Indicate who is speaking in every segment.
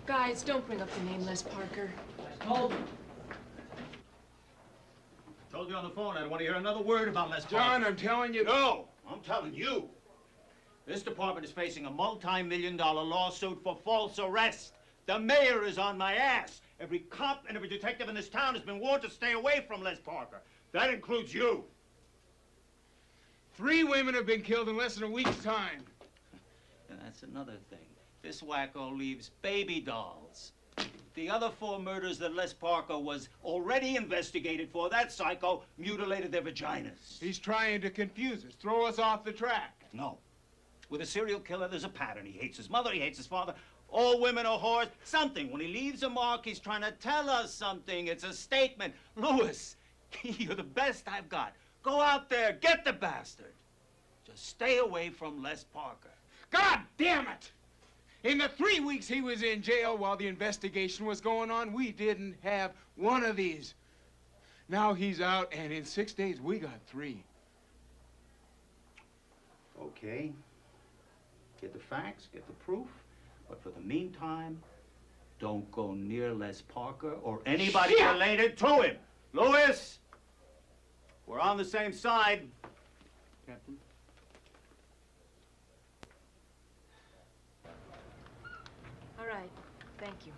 Speaker 1: Guys, don't bring up the name Les Parker.
Speaker 2: Told you.
Speaker 3: Told you on the phone I don't want to hear another word about Les Parker.
Speaker 4: John, I'm telling you.
Speaker 3: No, I'm telling you. This department is facing a multi-million-dollar lawsuit for false arrest. The mayor is on my ass. Every cop and every detective in this town has been warned to stay away from Les Parker. That includes you.
Speaker 4: 3 women have been killed in less than a week's time.
Speaker 3: And that's another thing. This wacko leaves baby dolls. The other 4 murders that Les Parker was already investigated for, that psycho mutilated their vaginas.
Speaker 4: He's trying to confuse us, throw us off the track.
Speaker 3: No. With a serial killer, there's a pattern. He hates his mother, he hates his father. All women are whores. Something. When he leaves a mark, he's trying to tell us something. It's a statement. Louis, you're the best I've got. Go out there, get the bastard. Just stay away from Les Parker.
Speaker 4: God damn it! In the 3 weeks he was in jail while the investigation was going on, we didn't have one of these. Now he's out, and in 6 days, we got 3.
Speaker 3: Okay. Get the facts, get the proof. But for the meantime, don't go near Les Parker or anybody related to him. Louis, we're on the same side.
Speaker 2: Captain.
Speaker 1: All right, thank you.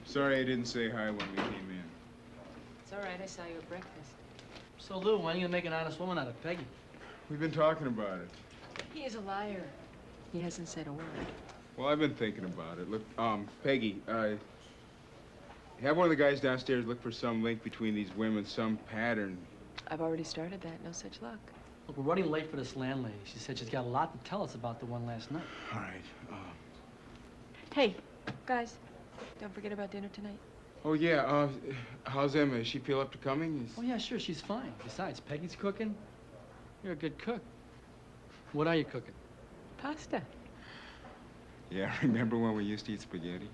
Speaker 4: Sorry I didn't say hi when we came in.
Speaker 1: It's all right, I saw you at breakfast.
Speaker 2: So, Lou, when are you gonna make an honest woman out of Peggy?
Speaker 4: We've been talking about it.
Speaker 1: He is a liar. He hasn't said a word.
Speaker 4: Well, I've been thinking about it. Look, Peggy, have one of the guys downstairs look for some link between these women, some pattern.
Speaker 1: I've already started that. No such luck.
Speaker 2: Look, we're running late for this landlady. She said she's got a lot to tell us about the one last night.
Speaker 4: All right.
Speaker 1: Hey, guys, don't forget about dinner tonight.
Speaker 4: Oh, yeah, how's Emma? Does she feel up to coming?
Speaker 2: Oh, yeah, sure, she's fine. Besides, Peggy's cooking. You're a good cook. What are you cooking?
Speaker 1: Pasta.
Speaker 4: Yeah, remember when we used to eat spaghetti?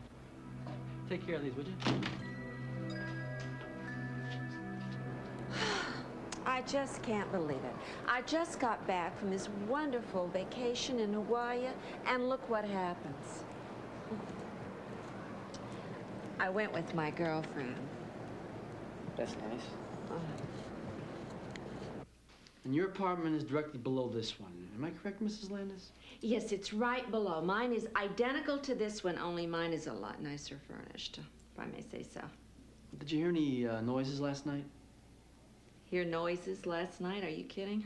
Speaker 2: Take care of these, would you?
Speaker 5: I just can't believe it. I just got back from this wonderful vacation in Hawaii, and look what happens. I went with my girlfriend.
Speaker 2: That's nice. And your apartment is directly below this one. Am I correct, Mrs. Landis?
Speaker 5: Yes, it's right below. Mine is identical to this one, only mine is a lot nicer furnished, if I may say so.
Speaker 2: Did you hear any noises last night?
Speaker 5: Hear noises last night? Are you kidding?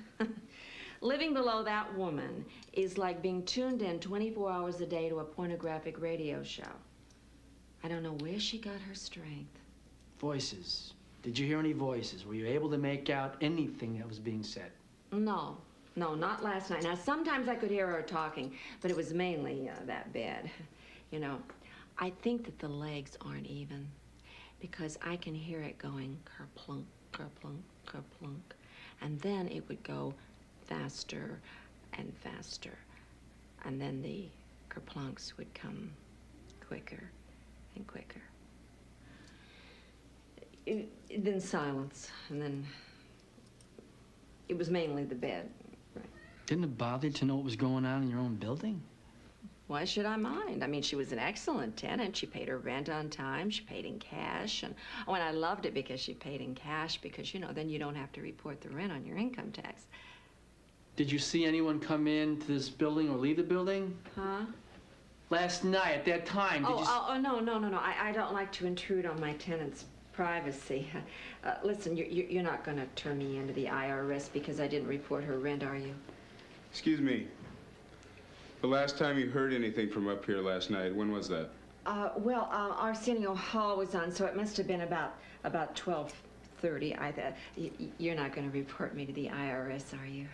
Speaker 5: Living below that woman is like being tuned in 24 hours a day to a pornographic radio show. I don't know where she got her strength.
Speaker 2: Voices. Did you hear any voices? Were you able to make out anything that was being said?
Speaker 5: No, not last night. Now, sometimes I could hear her talking, but it was mainly that bed. You know, I think that the legs aren't even because I can hear it going kerplunk, kerplunk, kerplunk, and then it would go faster and faster, and then the kerplunks would come quicker and quicker. Then silence, and then it was mainly the bed. Right.
Speaker 2: Didn't it bother you to know what was going on in your own building?
Speaker 5: Why should I mind? I mean, she was an excellent tenant. She paid her rent on time. She paid in cash. And I loved it because she paid in cash because, you know, then you don't have to report the rent on your income tax.
Speaker 2: Did you see anyone come into this building or leave the building?
Speaker 5: Huh?
Speaker 2: Last night, at that time, did you...
Speaker 5: Oh, no. I don't like to intrude on my tenant's privacy. Listen, you're not going to turn me into the IRS because I didn't report her rent, are you?
Speaker 4: Excuse me. The last time you heard anything from up here last night, when was that?
Speaker 5: Well, Arsenio Hall was on, so it must have been about 12:30. You're not going to report me to the IRS, are you?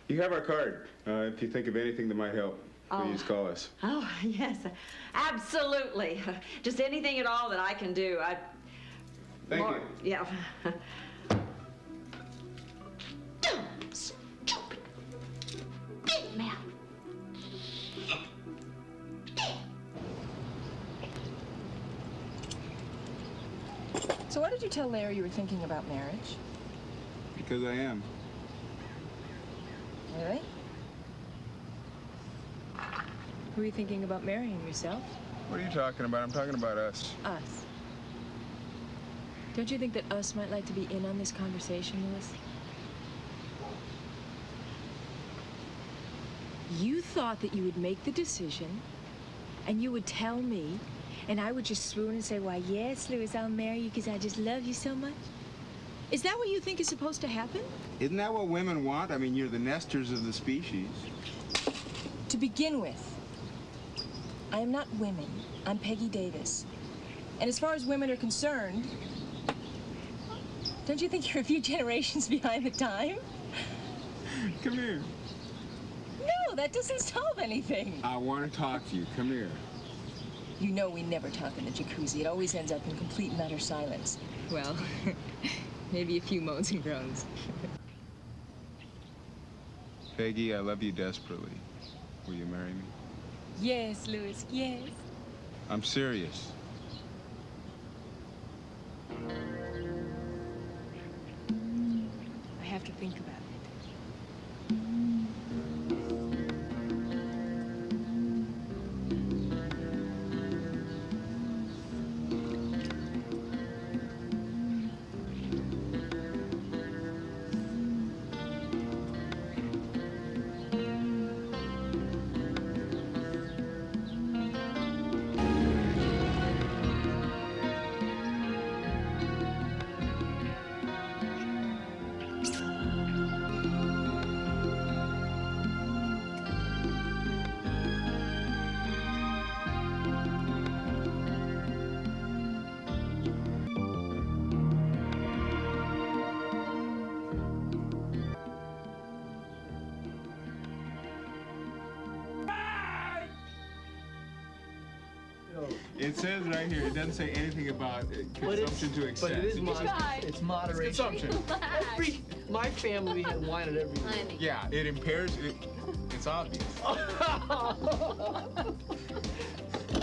Speaker 4: You have our card. If you think of anything that might help, please call us.
Speaker 5: Oh, yes, absolutely. Just anything at all that I can do.
Speaker 4: Thank you.
Speaker 5: Yeah.
Speaker 6: Stupid. Big mouth.
Speaker 1: So why did you tell Larry you were thinking about marriage?
Speaker 4: Because I am.
Speaker 1: Really? Who are you thinking about marrying, yourself?
Speaker 4: What are you talking about? I'm talking about us.
Speaker 1: Us. Don't you think that us might like to be in on this conversation, Louis? You thought that you would make the decision, and you would tell me, and I would just swoon and say, why, yes, Louis, I'll marry you because I just love you so much? Is that what you think is supposed to happen?
Speaker 4: Isn't that what women want? I mean, you're the nesters of the species.
Speaker 1: To begin with, I am not women. I'm Peggy Davis. And as far as women are concerned, don't you think you're a few generations behind the time?
Speaker 4: Come here.
Speaker 1: No, that doesn't solve anything.
Speaker 4: I want to talk to you. Come here.
Speaker 1: You know we never talk in the jacuzzi. It always ends up in complete and utter silence. Well, maybe a few moans and groans.
Speaker 4: Peggy, I love you desperately. Will you marry me?
Speaker 1: Yes, Louis, yes.
Speaker 4: I'm serious.
Speaker 1: I have to think about it.
Speaker 4: It says right here, it doesn't say anything about consumption to excess.
Speaker 2: But it is
Speaker 4: It just-
Speaker 2: it's moderation.
Speaker 4: It's consumption.
Speaker 2: My family had wine at every meal.
Speaker 4: Yeah, it impairs it. It's obvious.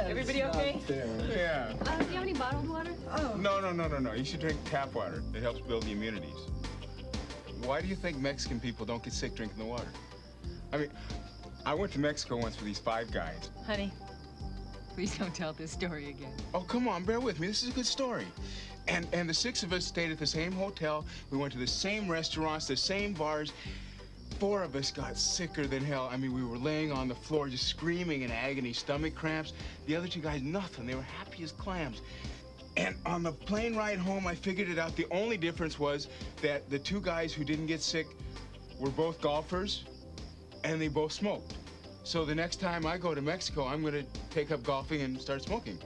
Speaker 1: Everybody okay?
Speaker 4: Yeah.
Speaker 6: Do you have any bottled water?
Speaker 4: No. You should drink tap water. It helps build the immunities. Why do you think Mexican people don't get sick drinking the water? I mean, I went to Mexico once with these 5 guys.
Speaker 1: Honey, please don't tell this story again.
Speaker 4: Oh, come on, bear with me. This is a good story. And the 6 of us stayed at the same hotel. We went to the same restaurants, the same bars. 4 of us got sicker than hell. I mean, we were laying on the floor just screaming in agony, stomach cramps. The other 2 guys, nothing. They were happy as clams. And on the plane ride home, I figured it out. The only difference was that the 2 guys who didn't get sick were both golfers, and they both smoked. So the next time I go to Mexico, I'm going to take up golfing and start smoking.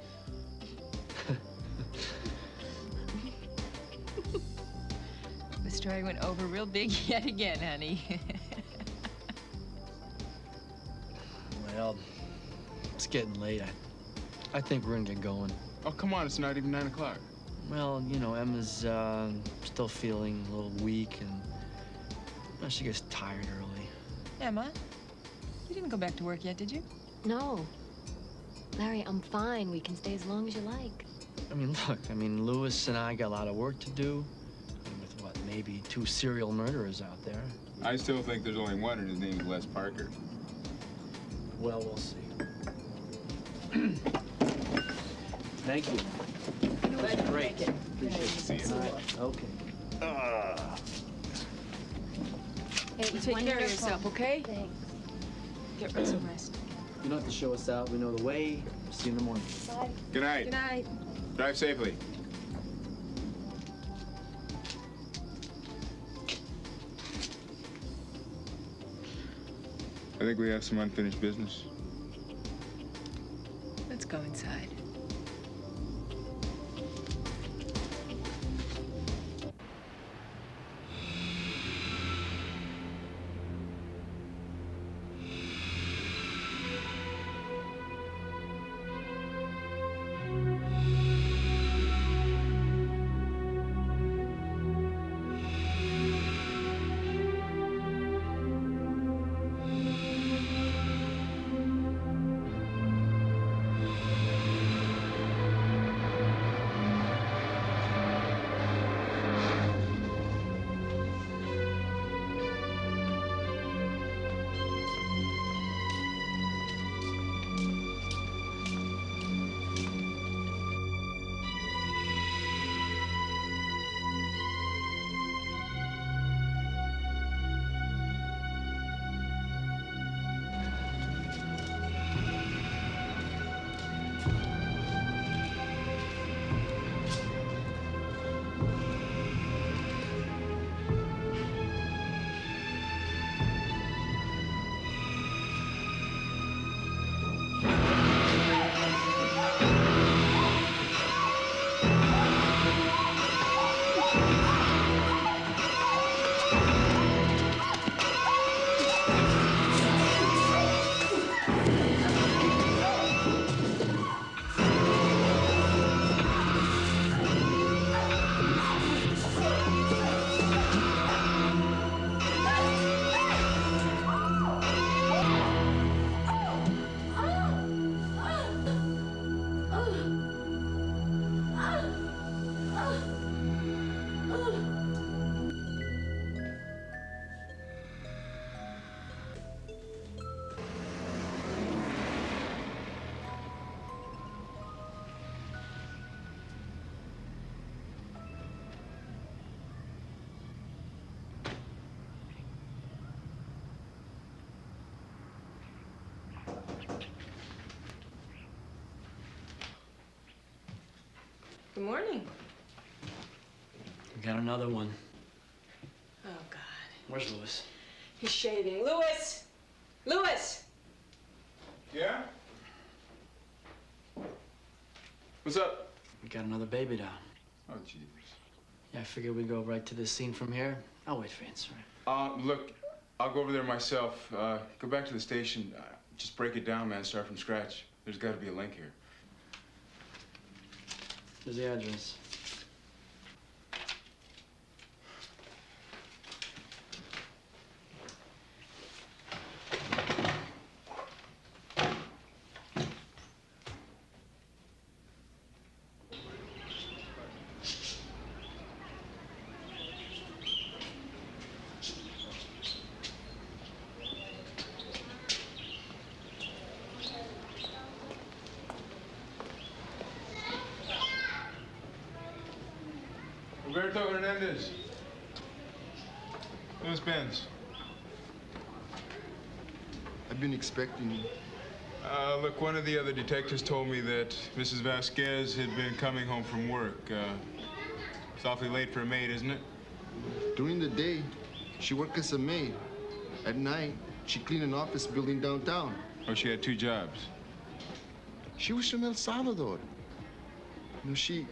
Speaker 1: The story went over real big yet again, honey.
Speaker 2: Well, it's getting late. I think we're gonna get going.
Speaker 4: Oh, come on, it's not even 9 o'clock.
Speaker 2: Well, you know, Emma's still feeling a little weak, and well, she gets tired early.
Speaker 1: Emma, you didn't go back to work yet, did you?
Speaker 6: No. Larry, I'm fine. We can stay as long as you like.
Speaker 2: I mean, look, Louis and I got a lot of work to do. And with what, maybe 2 serial murderers out there.
Speaker 4: I still think there's only one, and his name is Les Parker.
Speaker 2: Well, we'll see. Thank you. That's great.
Speaker 4: Appreciate to see you.
Speaker 2: All right. Okay.
Speaker 1: Hey, you take care of yourself, okay?
Speaker 6: Thanks.
Speaker 1: Get some rest.
Speaker 2: You don't have to show us out. We know the way. See you in the morning.
Speaker 6: Bye.
Speaker 4: Good night.
Speaker 1: Good night.
Speaker 4: Drive safely. I think we have some unfinished business.
Speaker 1: Let's go inside. Good morning.
Speaker 2: We got another one.
Speaker 1: Oh, God.
Speaker 2: Where's Louis?
Speaker 1: He's shaving. Louis! Louis!
Speaker 4: Yeah? What's up?
Speaker 2: We got another baby doll.
Speaker 4: Oh, jeez.
Speaker 2: Yeah, I figured we'd go right to the scene from here. I'll wait for you, sir.
Speaker 4: Look, I'll go over there myself. Go back to the station. Just break it down, man. Start from scratch. There's got to be a link here.
Speaker 2: Here's the address.
Speaker 4: Roberto Hernandez. Louis Benz.
Speaker 7: I've been expecting you.
Speaker 4: Look, one of the other detectives told me that Mrs. Vasquez had been coming home from work. It's awfully late for a maid, isn't it?
Speaker 7: During the day, she worked as a maid. At night, she cleaned an office building downtown.
Speaker 4: Oh, she had 2 jobs.
Speaker 7: She was from El Salvador. You know,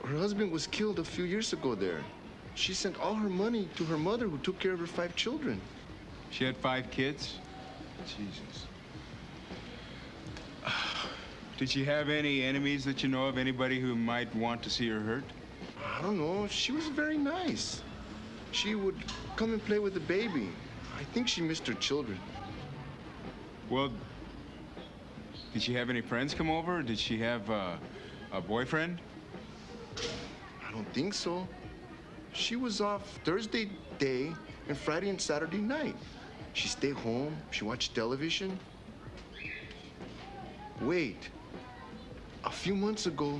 Speaker 7: her husband was killed a few years ago there. She sent all her money to her mother, who took care of her 5 children.
Speaker 4: She had 5 kids? Jesus. Did she have any enemies that you know of? Anybody who might want to see her hurt?
Speaker 7: I don't know. She was very nice. She would come and play with the baby. I think she missed her children.
Speaker 4: Well, did she have any friends come over? Did she have a boyfriend?
Speaker 7: I don't think so. She was off Thursday day and Friday and Saturday night. She stayed home, she watched television. Wait, a few months ago,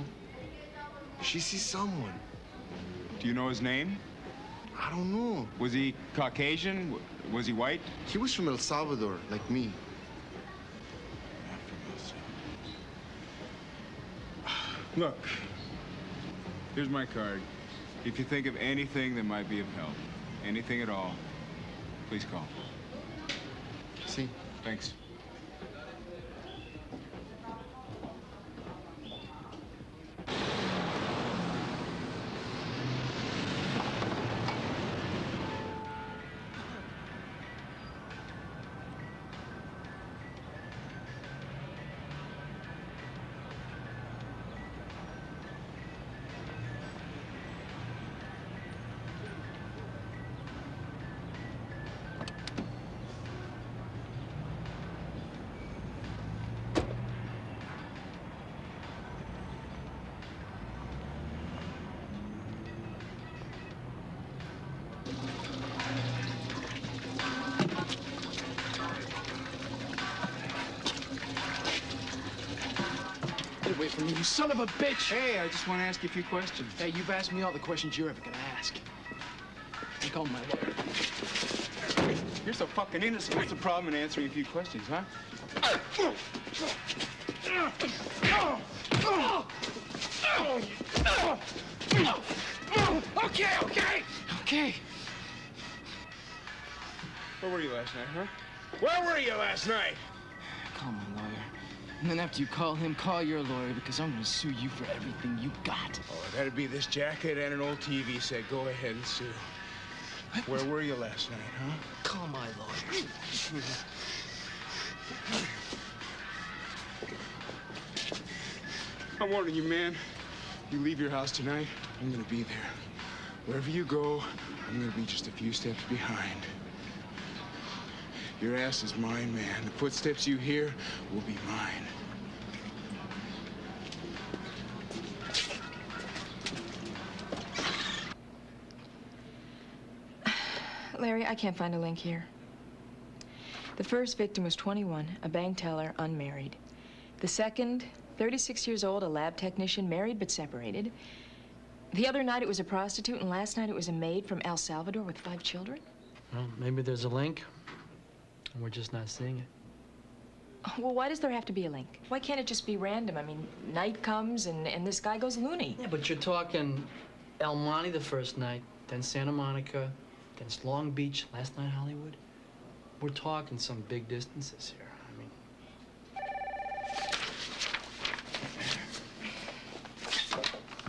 Speaker 7: she sees someone.
Speaker 4: Do you know his name?
Speaker 7: I don't know.
Speaker 4: Was he Caucasian? Was he white?
Speaker 7: He was from El Salvador, like me.
Speaker 4: Look, here's my card. If you think of anything that might be of help, anything at all, please call.
Speaker 7: See?
Speaker 4: Thanks.
Speaker 8: Get away from me, you son of a bitch!
Speaker 4: Hey, I just want to ask you a few questions.
Speaker 8: Hey, you've asked me all the questions you're ever gonna ask. You call my lawyer.
Speaker 4: You're so fucking innocent. What's the problem in answering a few questions, huh?
Speaker 8: Okay.
Speaker 4: Where were you last night, huh?
Speaker 8: Where were you last night? Call my lawyer. And then after you call him, call your lawyer, because I'm gonna sue you for everything you got.
Speaker 4: Oh, that'd be this jacket and an old TV set. Go ahead and sue. Where were you last night, huh?
Speaker 8: Call my lawyer.
Speaker 4: I'm warning you, man. You leave your house tonight, I'm gonna be there. Wherever you go, I'm gonna be just a few steps behind. Your ass is mine, man. The footsteps you hear will be mine.
Speaker 1: Larry, I can't find a link here. The first victim was 21, a bank teller, unmarried. The second, 36 years old, a lab technician, married but separated. The other night it was a prostitute, and last night it was a maid from El Salvador with 5 children.
Speaker 2: Well, maybe there's a link, and we're just not seeing it.
Speaker 1: Well, why does there have to be a link? Why can't it just be random? I mean, night comes and this guy goes loony.
Speaker 2: Yeah, but you're talking El Monte the first night, then Santa Monica, then Long Beach, last night Hollywood. We're talking some big distances here. I mean...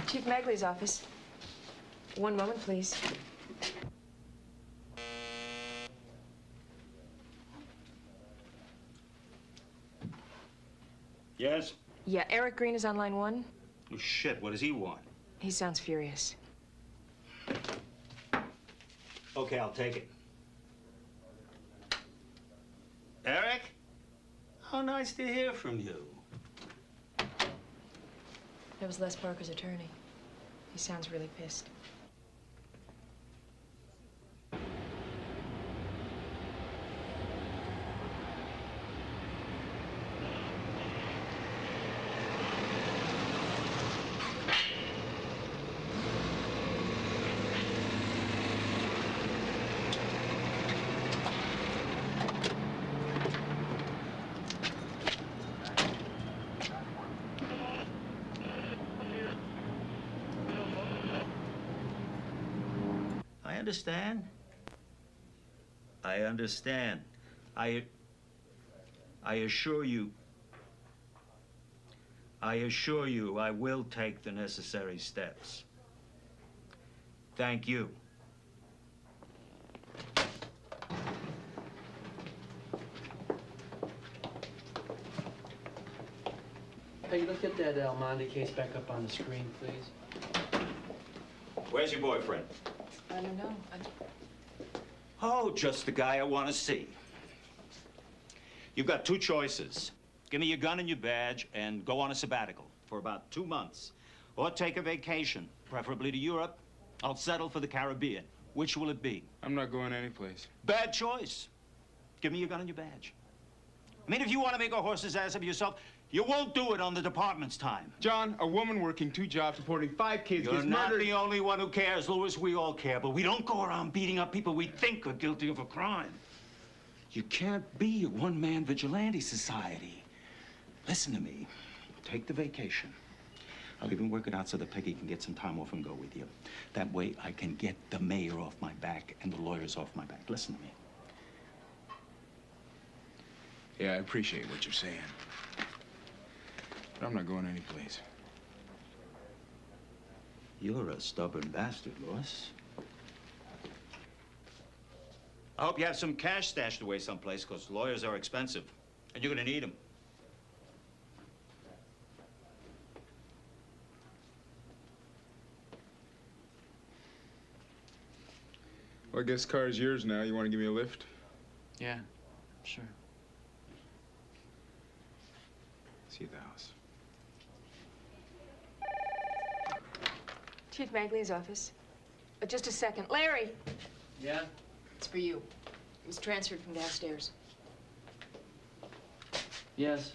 Speaker 1: Chief Magley's office. One moment, please.
Speaker 3: Yes?
Speaker 1: Yeah, Eric Green is on line 1.
Speaker 3: Oh, shit, what does he want?
Speaker 1: He sounds furious.
Speaker 3: Okay, I'll take it. Eric? How nice to hear from you.
Speaker 1: That was Les Parker's attorney. He sounds really pissed.
Speaker 3: I understand. I understand. I assure you I will take the necessary steps. Thank you.
Speaker 2: Hey, look at that El Monte case back up on the screen, please.
Speaker 3: Where's your boyfriend?
Speaker 1: I don't know.
Speaker 3: Oh, just the guy I want to see. You've got 2 choices. Give me your gun and your badge and go on a sabbatical for about 2 months. Or take a vacation, preferably to Europe. I'll settle for the Caribbean. Which will it be?
Speaker 4: I'm not going anyplace.
Speaker 3: Bad choice. Give me your gun and your badge. I mean, if you want to make a horse's ass of yourself, you won't do it on the department's time.
Speaker 4: John, a woman working 2 jobs, supporting 5 kids
Speaker 3: You're
Speaker 4: gets
Speaker 3: not
Speaker 4: murdered.
Speaker 3: the only one who cares, Louis. We all care, but we don't go around beating up people we think are guilty of a crime. You can't be a one-man vigilante society. Listen to me. Take the vacation. I'll even work it out so that Peggy can get some time off and go with you. That way I can get the mayor off my back and the lawyers off my back. Listen to me.
Speaker 4: Yeah, I appreciate what you're saying. But I'm not going anyplace.
Speaker 3: You're a stubborn bastard, Louis. I hope you have some cash stashed away someplace, because lawyers are expensive, and you're gonna need them.
Speaker 4: Well, I guess the car's yours now. You want to give me a lift?
Speaker 2: Yeah, sure.
Speaker 4: See you at the house.
Speaker 1: Chief Magley's office. Just a second. Larry!
Speaker 2: Yeah?
Speaker 1: It's for you. It was transferred from downstairs.
Speaker 2: Yes.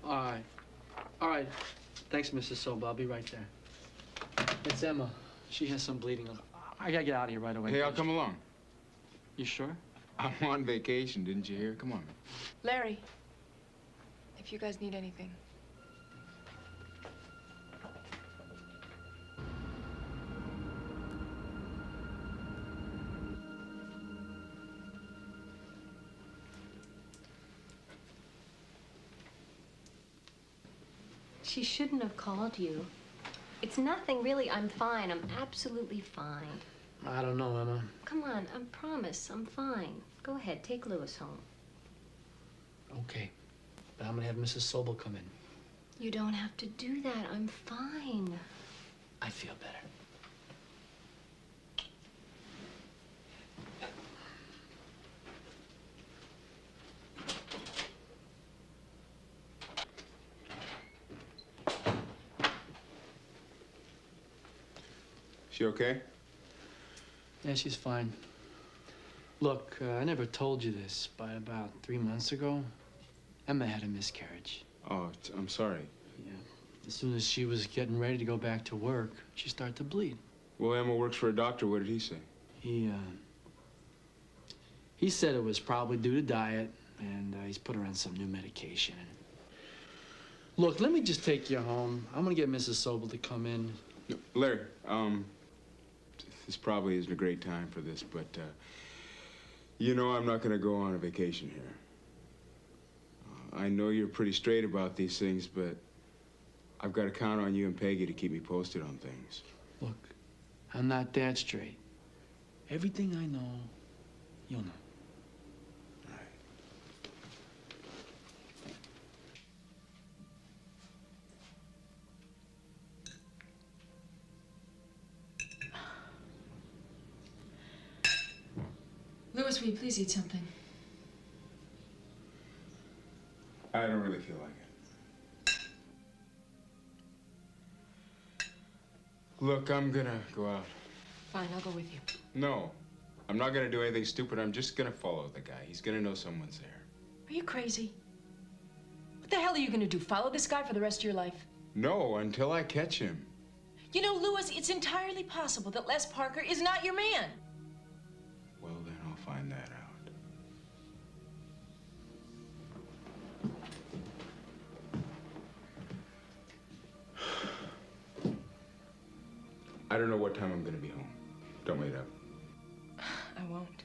Speaker 2: All right. All right. Thanks, Mrs. Soba. I'll be right there. It's Emma. She has some bleeding. I gotta get out of here right away.
Speaker 4: Hey, I'll come along.
Speaker 2: You sure?
Speaker 4: I'm on vacation, didn't you hear? Come on.
Speaker 1: Larry, if you guys need anything.
Speaker 6: She shouldn't have called you. It's nothing, really. I'm fine. I'm absolutely fine.
Speaker 2: I don't know, Emma.
Speaker 6: Come on, I promise. I'm fine. Go ahead, take Louis home.
Speaker 2: Okay. But I'm gonna have Mrs. Sobel come in.
Speaker 6: You don't have to do that. I'm fine.
Speaker 2: I feel better.
Speaker 4: She okay?
Speaker 2: Yeah, she's fine. Look, I never told you this, but about 3 months ago, Emma had a miscarriage.
Speaker 4: Oh, I'm sorry.
Speaker 2: Yeah. As soon as she was getting ready to go back to work, she started to bleed.
Speaker 4: Well, Emma works for a doctor. What did he say?
Speaker 2: He He said it was probably due to diet, and he's put her on some new medication. Look, let me just take you home. I'm gonna get Mrs. Sobel to come in.
Speaker 4: No, Larry, this probably isn't a great time for this, but, you know I'm not gonna go on a vacation here. I know you're pretty straight about these things, but I've got to count on you and Peggy to keep me posted on things.
Speaker 2: Look, I'm not that straight. Everything I know, you'll know.
Speaker 4: All right.
Speaker 1: Louis, will you please eat something?
Speaker 4: I don't really feel like it. Look, I'm gonna go out.
Speaker 1: Fine, I'll go with you.
Speaker 4: No, I'm not gonna do anything stupid. I'm just gonna follow the guy. He's gonna know someone's there.
Speaker 1: Are you crazy? What the hell are you gonna do? Follow this guy for the rest of your life?
Speaker 4: No, until I catch him.
Speaker 1: You know, Louis, it's entirely possible that Les Parker is not your man.
Speaker 4: Well, then I'll find that out. I don't know what time I'm gonna be home. Don't wait up.
Speaker 1: I won't.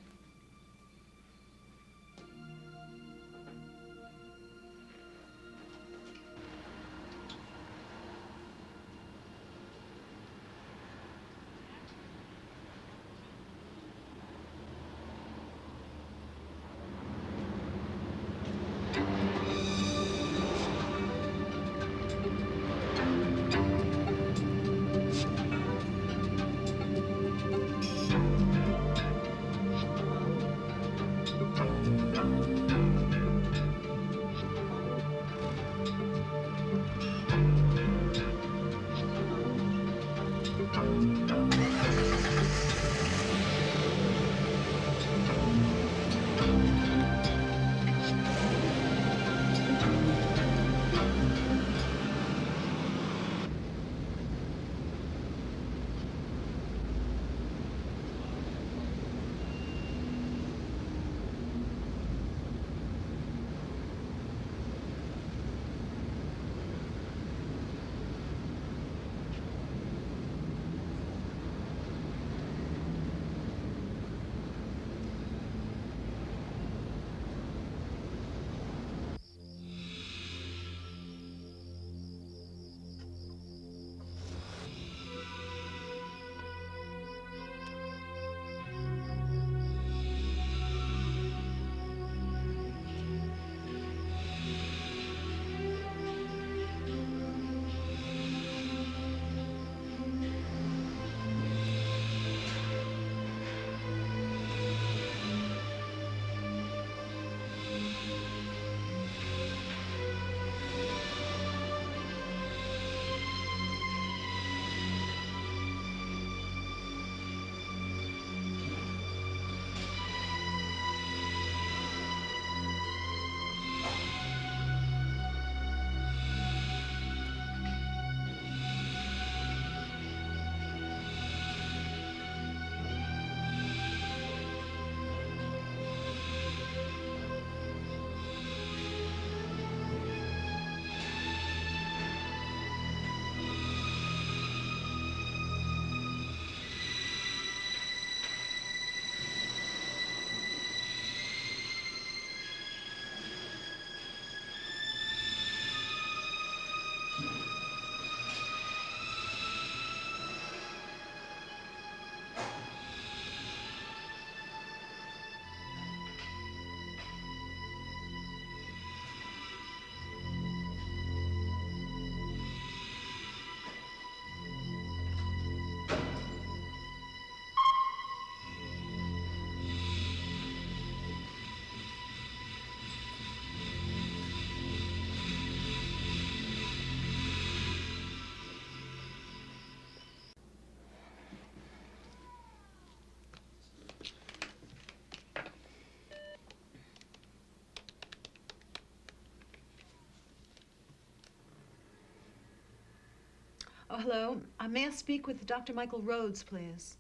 Speaker 9: Oh, hello. May I speak with Dr. Michael Rhodes, please?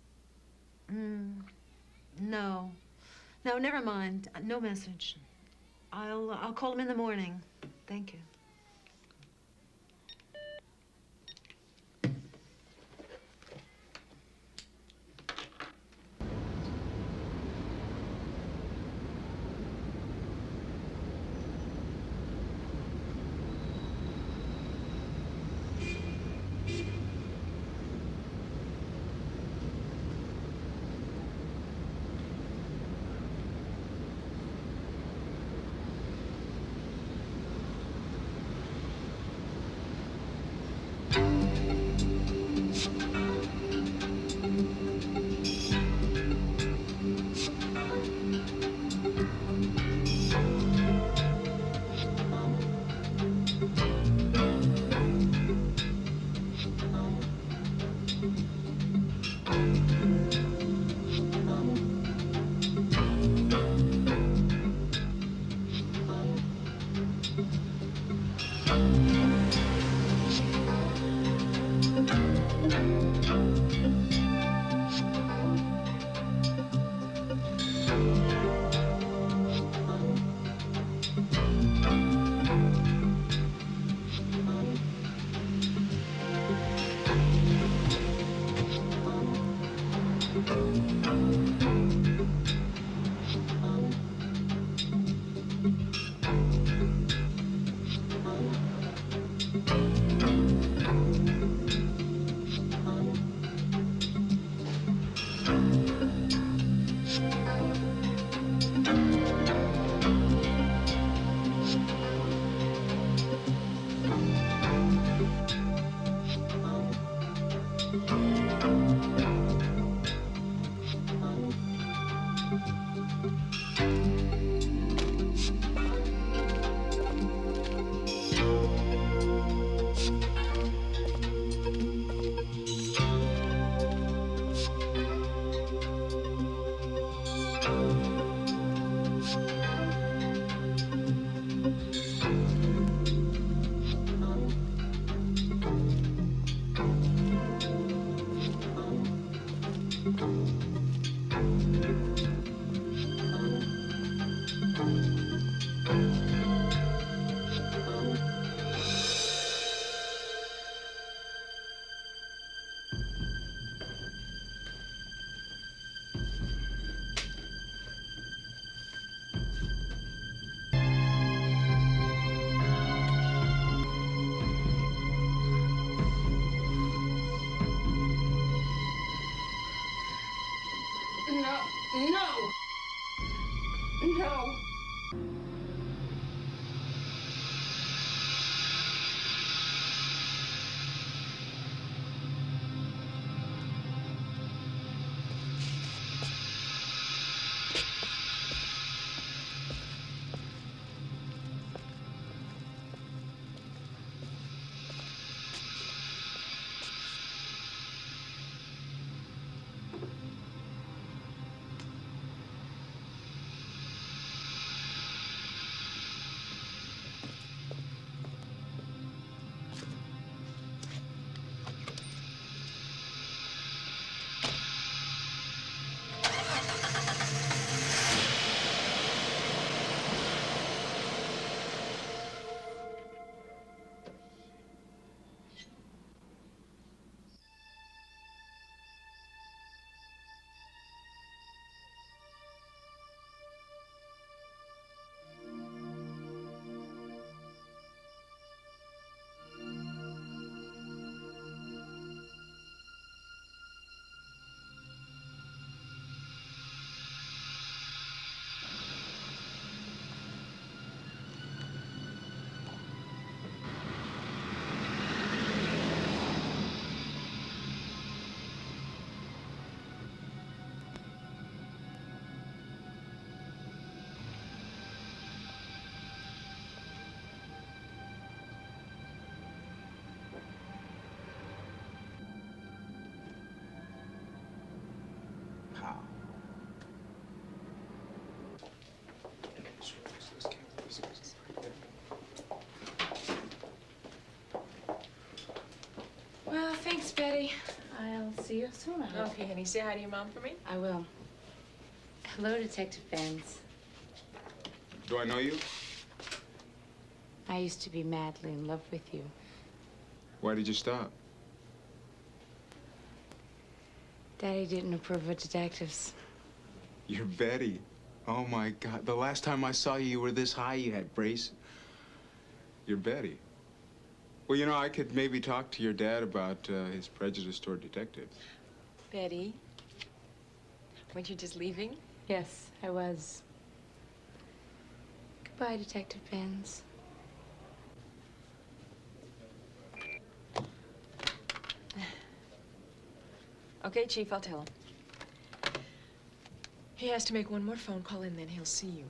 Speaker 9: No. No, never mind. No message. I'll call him in the morning. Thank you.
Speaker 1: Well, thanks, Betty. I'll see you soon, I hope. Okay, honey. Say hi to your mom for me.
Speaker 5: I will. Hello, Detective Benz.
Speaker 4: Do I know you?
Speaker 5: I used to be madly in love with you.
Speaker 4: Why did you stop?
Speaker 5: Daddy didn't approve of detectives.
Speaker 4: You're Betty. Oh, my God. The last time I saw you, you were this high, you had braces. You're Betty. Well, you know, I could maybe talk to your dad about his prejudice toward detectives.
Speaker 1: Betty, weren't you just leaving?
Speaker 5: Yes, I was. Goodbye, Detective Benz.
Speaker 1: Okay, Chief, I'll tell him. He has to make one more phone call and then he'll see you.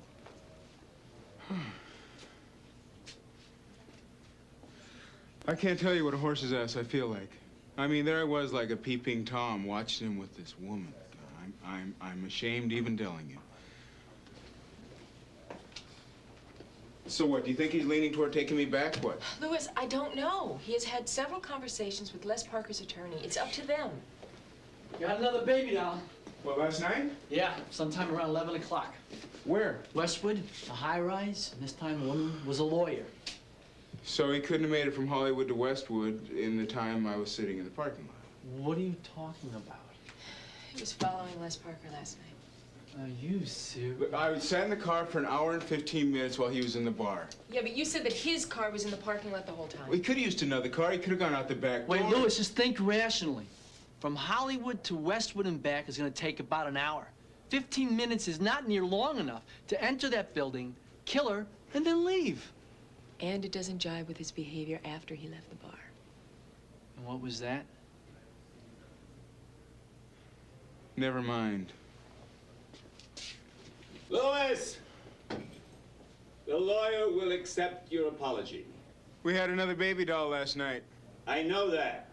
Speaker 4: I can't tell you what a horse's ass I feel like. I mean, there I was like a peeping Tom watching him with this woman. I'm ashamed even telling you. So what, do you think he's leaning toward taking me back? What?
Speaker 1: Louis, I don't know. He has had several conversations with Les Parker's attorney. It's up to them.
Speaker 2: Got another baby doll.
Speaker 4: What, last night?
Speaker 2: Yeah, sometime around 11 o'clock.
Speaker 4: Where?
Speaker 2: Westwood, a high-rise, and this time the woman was a lawyer.
Speaker 4: So he couldn't have made it from Hollywood to Westwood in the time I was sitting in the parking lot.
Speaker 2: What are you talking about?
Speaker 1: He was following Les Parker last night.
Speaker 2: Are you serious?
Speaker 4: Look, I sat in the car for an hour and 15 minutes while he was in the bar.
Speaker 1: Yeah, but you said that his car was in the parking lot the whole time.
Speaker 4: Well, he could have used another car. He could have gone out the back door.
Speaker 2: Wait, Louis, just think rationally. From Hollywood to Westwood and back is going to take about an hour. 15 minutes is not near long enough to enter that building, kill her, and then leave.
Speaker 1: And it doesn't jive with his behavior after he left the bar.
Speaker 2: And what was that?
Speaker 4: Never mind.
Speaker 10: Louis! The lawyer will accept your apology.
Speaker 4: We had another baby doll last night.
Speaker 3: I know that.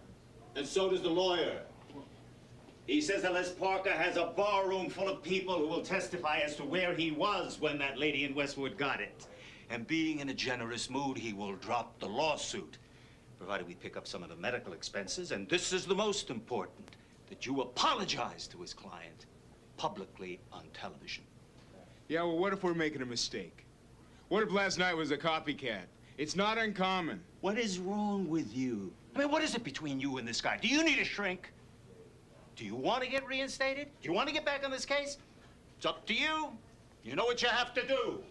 Speaker 3: And so does the lawyer. He says that Les Parker has a bar room full of people who will testify as to where he was when that lady in Westwood got it. And being in a generous mood, he will drop the lawsuit, provided we pick up some of the medical expenses. And this is the most important, that you apologize to his client publicly on television.
Speaker 4: Yeah, well, what if we're making a mistake? What if last night was a copycat? It's not uncommon.
Speaker 3: What is wrong with you? I mean, what is it between you and this guy? Do you need a shrink? Do you want to get reinstated? Do you want to get back on this case? It's up to you. You know what you have to do.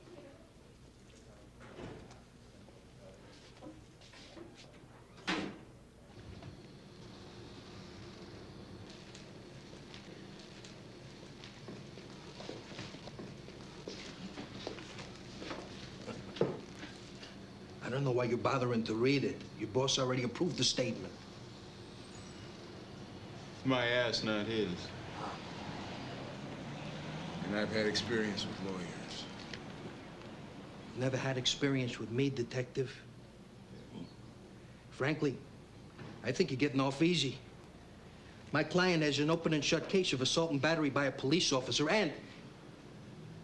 Speaker 11: I don't know why you're bothering to read it. Your boss already approved the statement.
Speaker 4: It's my ass, not his. And I've had experience with lawyers.
Speaker 11: Never had experience with me, detective. Frankly, I think you're getting off easy. My client has an open and shut case of assault and battery by a police officer, and...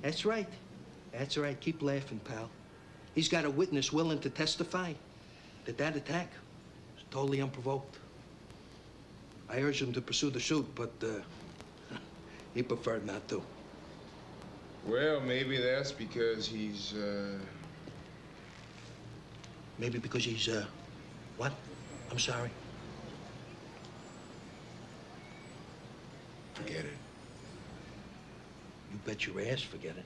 Speaker 11: That's right. That's right. Keep laughing, pal. He's got a witness willing to testify that that attack was totally unprovoked. I urged him to pursue the suit, but he preferred not to.
Speaker 4: Well, maybe that's because he's,
Speaker 11: Maybe because he's, what? I'm sorry.
Speaker 4: Forget it.
Speaker 11: You bet your ass forget it.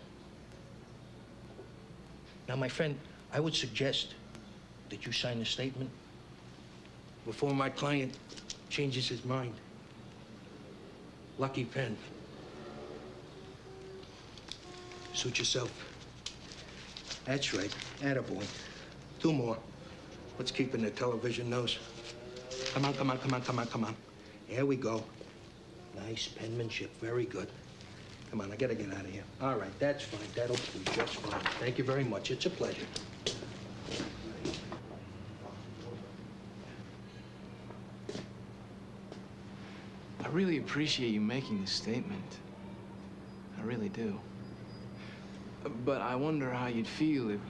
Speaker 11: Now, my friend, I would suggest that you sign a statement before my client changes his mind. Lucky pen. Suit yourself. That's right. Attaboy. 2 more. Let's keep in the television nose. Come on, come on, come on, come on, come on. There we go. Nice penmanship. Very good. Come on, I gotta get out of here. All right, that's fine. That'll do just fine. Thank you very much. It's a pleasure.
Speaker 8: I really appreciate you making this statement. I really do. But I wonder how you'd feel if...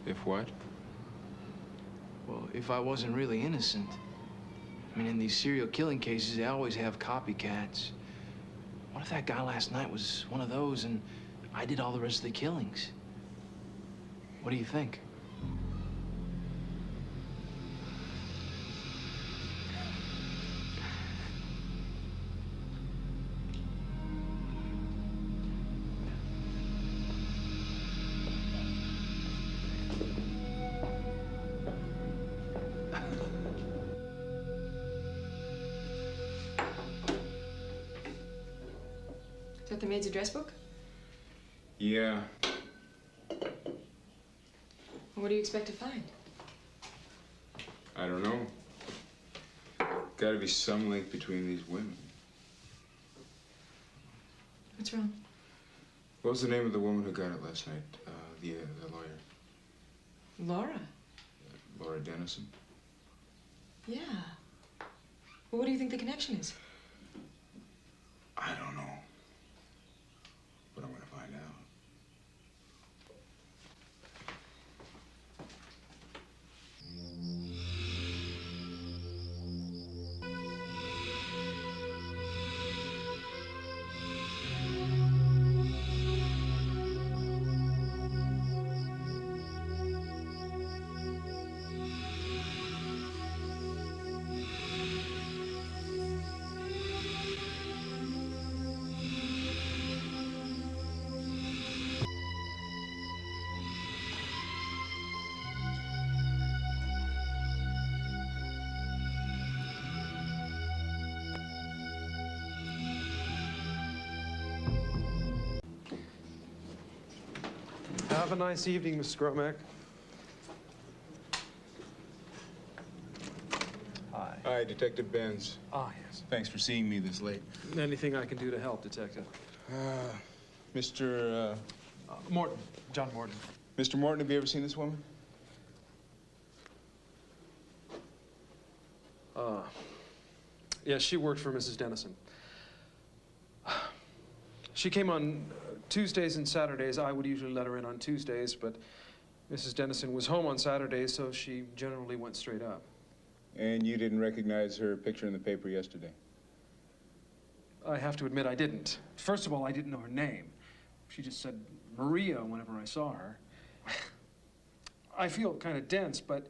Speaker 4: If what?
Speaker 8: Well, if I wasn't really innocent. I mean, in these serial killing cases, they always have copycats. What if that guy last night was one of those and I did all the rest of the killings? What do you think?
Speaker 1: Is that the maid's address book?
Speaker 4: Yeah.
Speaker 1: What do you expect to find?
Speaker 4: I don't know. Gotta be some link between these women.
Speaker 1: What's wrong?
Speaker 4: What was the name of the woman who got it last night? The lawyer.
Speaker 1: Laura.
Speaker 4: Laura Dennison.
Speaker 1: Yeah. Well, what do you think the connection is?
Speaker 4: I don't know. But I'm gonna find out.
Speaker 12: Have a nice evening, Mr. Gromack. Hi.
Speaker 4: Hi, Detective Benz.
Speaker 12: Ah, yes.
Speaker 4: Thanks for seeing me this late.
Speaker 12: Anything I can do to help, Detective?
Speaker 4: Mr.
Speaker 12: Morton. John Morton.
Speaker 4: Mr. Morton, have you ever seen this woman?
Speaker 12: Yes, she worked for Mrs. Dennison. She came on Tuesdays and Saturdays. I would usually let her in on Tuesdays, but Mrs. Dennison was home on Saturdays, so she generally went straight up.
Speaker 4: And you didn't recognize her picture in the paper yesterday?
Speaker 12: I have to admit I didn't. First of all, I didn't know her name. She just said Maria whenever I saw her. I feel kind of dense, but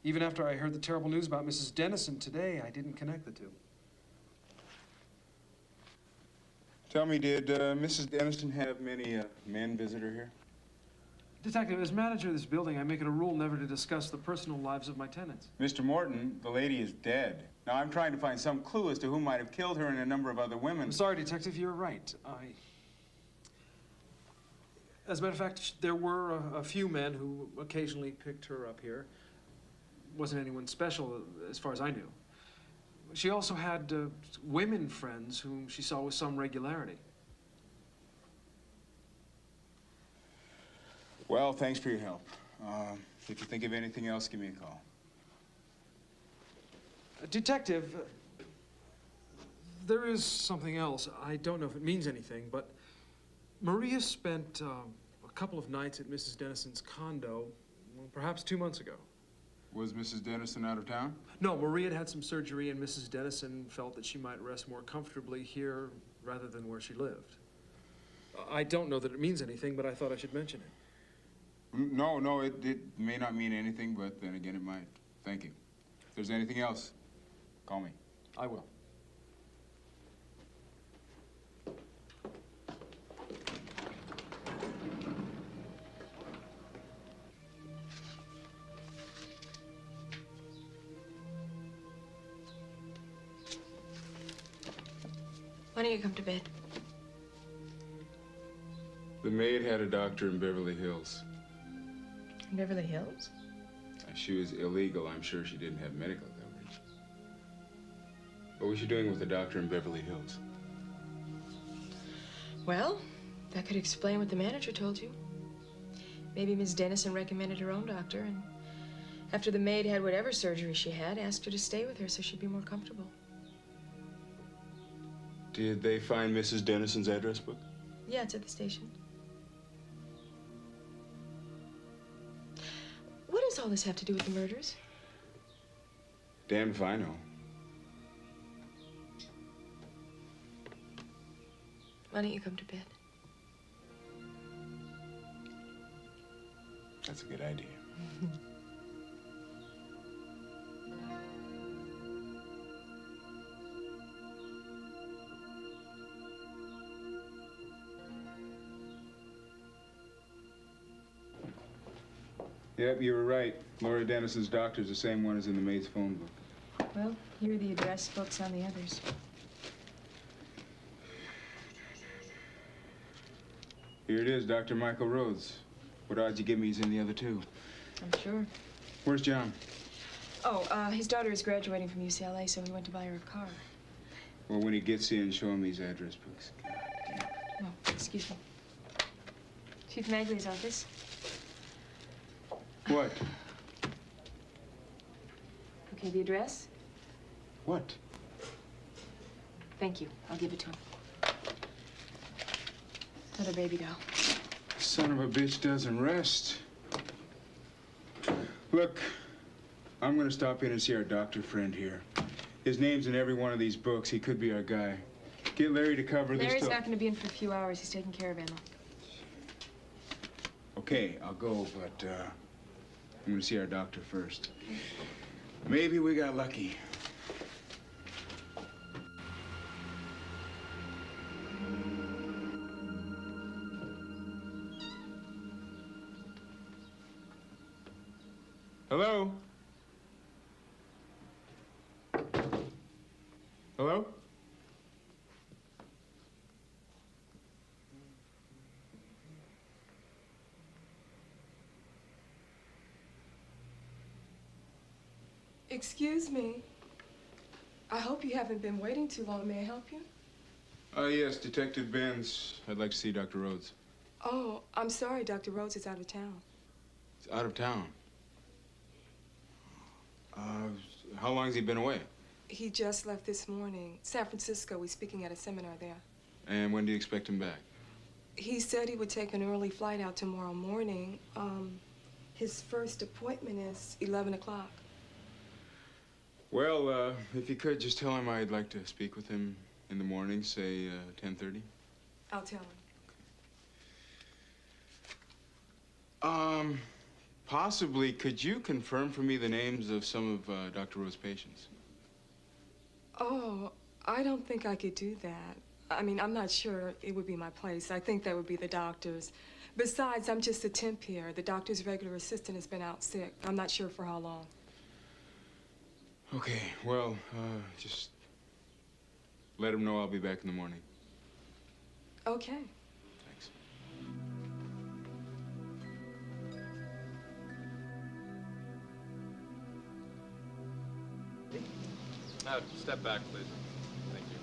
Speaker 12: even after I heard the terrible news about Mrs. Dennison today, I didn't connect the two.
Speaker 4: Tell me, did Mrs. Dennison have many men visit her here?
Speaker 12: Detective, as manager of this building, I make it a rule never to discuss the personal lives of my tenants.
Speaker 4: Mr. Morton, the lady is dead. Now, I'm trying to find some clue as to who might have killed her and a number of other women.
Speaker 12: I'm sorry, Detective, you're right. As a matter of fact, there were a few men who occasionally picked her up here. Wasn't anyone special, as far as I knew. She also had women friends whom she saw with some regularity.
Speaker 4: Well, thanks for your help. If you think of anything else, give me a call.
Speaker 12: Detective, there is something else. I don't know if it means anything, but Maria spent a couple of nights at Mrs. Dennison's condo, well, perhaps 2 months ago.
Speaker 4: Was Mrs. Dennison out of town?
Speaker 12: No, Maria had some surgery, and Mrs. Dennison felt that she might rest more comfortably here rather than where she lived. I don't know that it means anything, but I thought I should mention it.
Speaker 4: No, it may not mean anything, but then again, it might. Thank you. If there's anything else, call me.
Speaker 12: I will.
Speaker 1: Why don't you come to bed?
Speaker 4: The maid had a doctor in Beverly Hills.
Speaker 1: In Beverly Hills?
Speaker 4: She was illegal. I'm sure she didn't have medical coverage. What was she doing with a doctor in Beverly Hills?
Speaker 1: Well, that could explain what the manager told you. Maybe Miss Dennison recommended her own doctor, and after the maid had whatever surgery she had, asked her to stay with her so she'd be more comfortable.
Speaker 4: Did they find Mrs. Dennison's address book?
Speaker 1: Yeah, it's at the station. What does all this have to do with the murders?
Speaker 4: Damned if I know.
Speaker 1: Why don't you come to bed?
Speaker 4: That's a good idea. Yep, you were right. Laura Dennis's doctor's the same one as in the maid's phone book.
Speaker 1: Well, here are the address books on the others.
Speaker 4: Here it is, Dr. Michael Rhodes. What odds you give me he's in the other two?
Speaker 1: I'm sure.
Speaker 4: Where's John?
Speaker 1: Oh, his daughter is graduating from UCLA, so he went to buy her a car.
Speaker 4: Well, when he gets in, show him these address books.
Speaker 1: Oh, excuse me. Chief Magley's office.
Speaker 4: What?
Speaker 1: Okay, the address?
Speaker 4: What?
Speaker 1: Thank you. I'll give it to him. Another baby doll.
Speaker 4: Son of a bitch doesn't rest. Look, I'm gonna stop in and see our doctor friend here. His name's in every one of these books. He could be our guy. Get Larry to cover this.
Speaker 1: Larry's not going to be in for a few hours. He's taking care of Emma.
Speaker 4: Okay, I'll go, but I'm gonna see our doctor first. Maybe we got lucky. Hello? Hello?
Speaker 13: Excuse me. I hope you haven't been waiting too long. May I help you?
Speaker 4: Yes, Detective Benz. I'd like to see Dr. Rhodes.
Speaker 13: Oh, I'm sorry. Dr. Rhodes is out of town.
Speaker 4: He's out of town. How long has he been away?
Speaker 13: He just left this morning. San Francisco. He's speaking at a seminar there.
Speaker 4: And when do you expect him back?
Speaker 13: He said he would take an early flight out tomorrow morning. His first appointment is 11 o'clock.
Speaker 4: Well, if you could, just tell him I'd like to speak with him in the morning, say 10:30.
Speaker 13: I'll tell him.
Speaker 4: Possibly, could you confirm for me the names of some of Dr. Rhodes' patients?
Speaker 13: Oh, I don't think I could do that. I mean, I'm not sure it would be my place. I think that would be the doctor's. Besides, I'm just a temp here. The doctor's regular assistant has been out sick. I'm not sure for how long.
Speaker 4: Okay, well, just let him know I'll be back in the morning.
Speaker 13: Okay.
Speaker 4: Thanks.
Speaker 14: Step back, please. Thank you.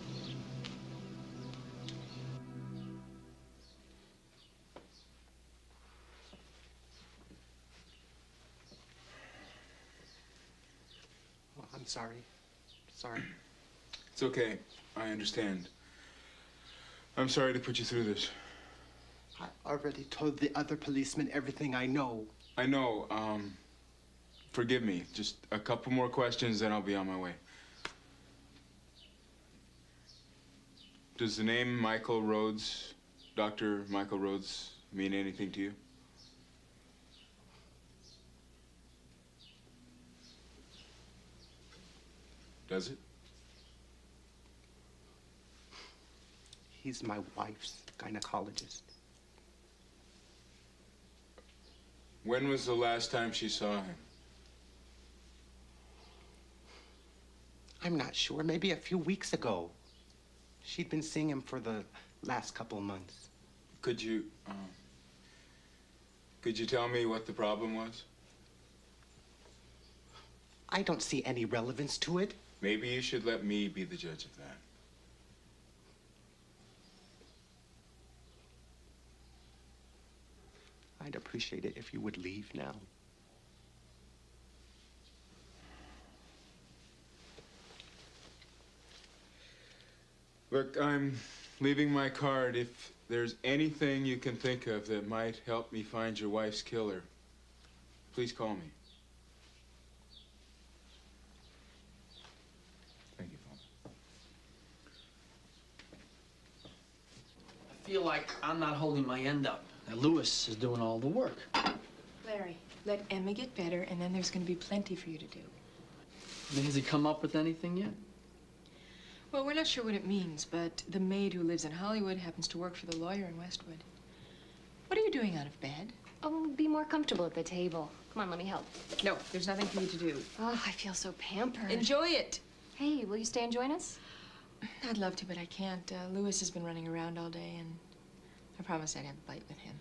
Speaker 15: Oh, I'm sorry. Sorry.
Speaker 4: It's okay. I understand. I'm sorry to put you through this.
Speaker 15: I already told the other policeman everything I know.
Speaker 4: I know. Forgive me. Just a couple more questions, then I'll be on my way. Does the name Michael Rhodes, Dr. Michael Rhodes, mean anything to you? Does it?
Speaker 15: He's my wife's gynecologist.
Speaker 4: When was the last time she saw him?
Speaker 15: I'm not sure. Maybe a few weeks ago. She'd been seeing him for the last couple of months.
Speaker 4: Could you tell me what the problem was?
Speaker 15: I don't see any relevance to it.
Speaker 4: Maybe you should let me be the judge of that.
Speaker 15: I'd appreciate it if you would leave now.
Speaker 4: Look, I'm leaving my card. If there's anything you can think of that might help me find your wife's killer, please call me. Thank you, Paul.
Speaker 2: feel like I'm not holding my end up. That Louis is doing all the work.
Speaker 1: Larry, let Emma get better, and then there's going to be plenty for you to do.
Speaker 2: I mean, has he come up with anything yet?
Speaker 1: Well, we're not sure what it means, but the maid who lives in Hollywood happens to work for the lawyer in Westwood. What are you doing out of bed?
Speaker 6: Oh, be more comfortable at the table. Come on, let me help.
Speaker 1: No, there's nothing for you to do.
Speaker 6: Oh, I feel so pampered.
Speaker 1: Enjoy it.
Speaker 6: Hey, will you stay and join us?
Speaker 1: I'd love to, but I can't. Louis has been running around all day, and I promised I'd have a bite with him.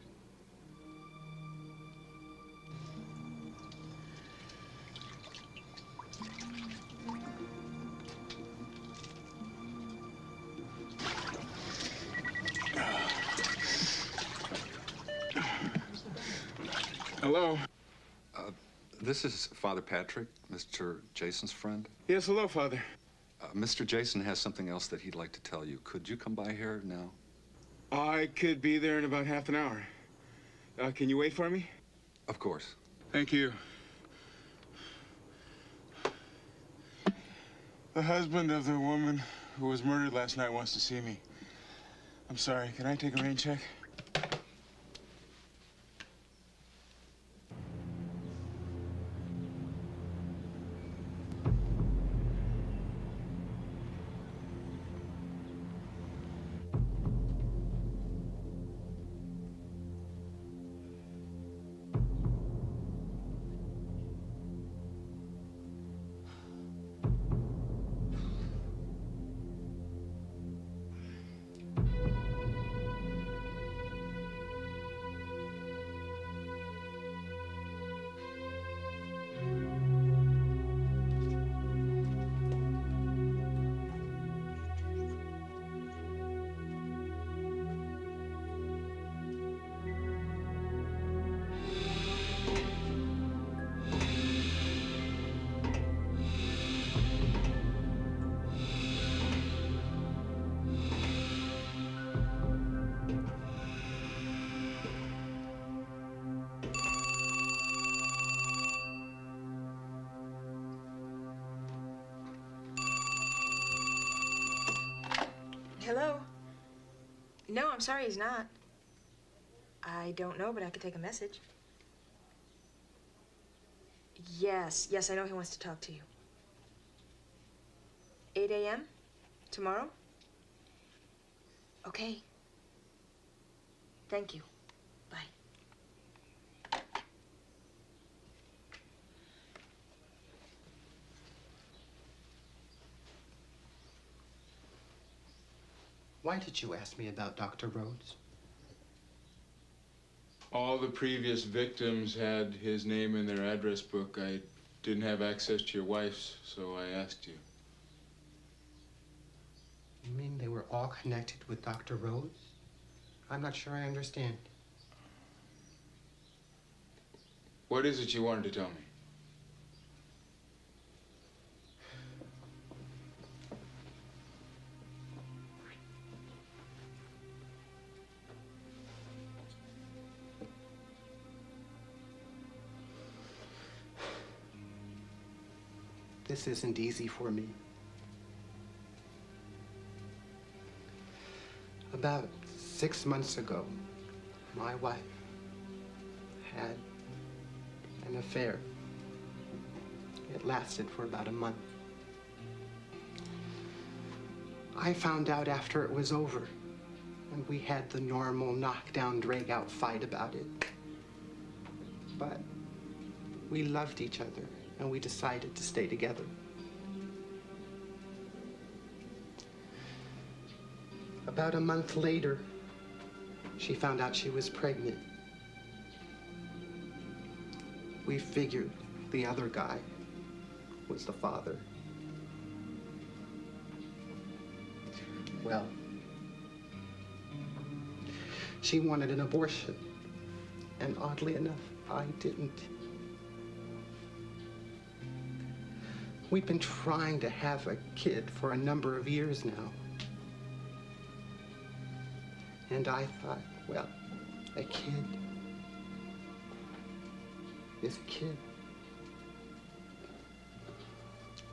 Speaker 4: Hello?
Speaker 16: This is Father Patrick, Mr. Jason's friend.
Speaker 4: Yes, hello, Father.
Speaker 16: Mr. Jason has something else that he'd like to tell you. Could you come by here now?
Speaker 4: I could be there in about half an hour. Can you wait for me?
Speaker 16: Of course.
Speaker 4: Thank you. The husband of the woman who was murdered last night wants to see me. I'm sorry, can I take a rain check?
Speaker 1: Hello? No, I'm sorry, he's not. I don't know, but I could take a message. Yes, I know he wants to talk to you. 8 a.m. tomorrow? Okay. Thank you. Bye.
Speaker 15: Why did you ask me about Dr. Rhodes?
Speaker 4: All the previous victims had his name in their address book. I didn't have access to your wife's, so I asked you.
Speaker 15: You mean they were all connected with Dr. Rhodes? I'm not sure I understand.
Speaker 4: What is it you wanted to tell me?
Speaker 15: This isn't easy for me. About 6 months ago, my wife had an affair. It lasted for about a month. I found out after it was over, and we had the normal knockdown, drag-out fight about it. But we loved each other, and we decided to stay together. About a month later, she found out she was pregnant. We figured the other guy was the father. Well, she wanted an abortion, and oddly enough, I didn't. We've been trying to have a kid for a number of years now. And I thought, well, a kid is a kid.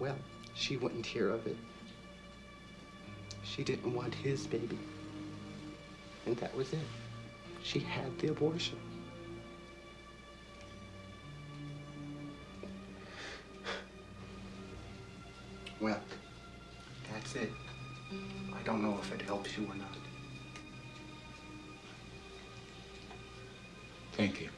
Speaker 15: Well, she wouldn't hear of it. She didn't want his baby. And that was it. She had the abortion. Well, that's it. I don't know if it helps you or not.
Speaker 4: Thank you.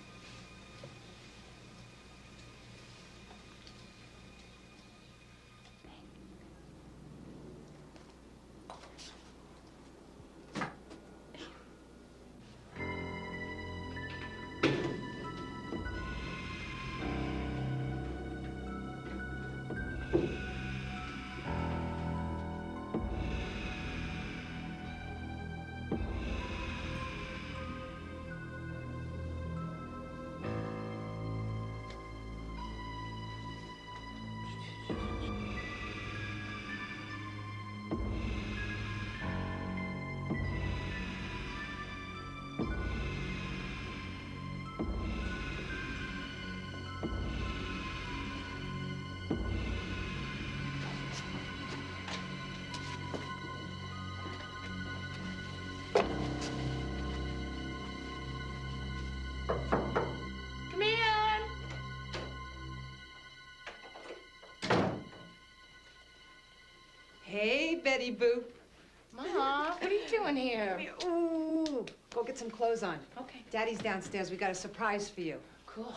Speaker 1: Come in.
Speaker 17: Hey, Betty Boop.
Speaker 1: Ma, what are you doing here?
Speaker 17: Ooh, go get some clothes on.
Speaker 1: Okay.
Speaker 17: Daddy's downstairs. We got a surprise for you.
Speaker 1: Cool.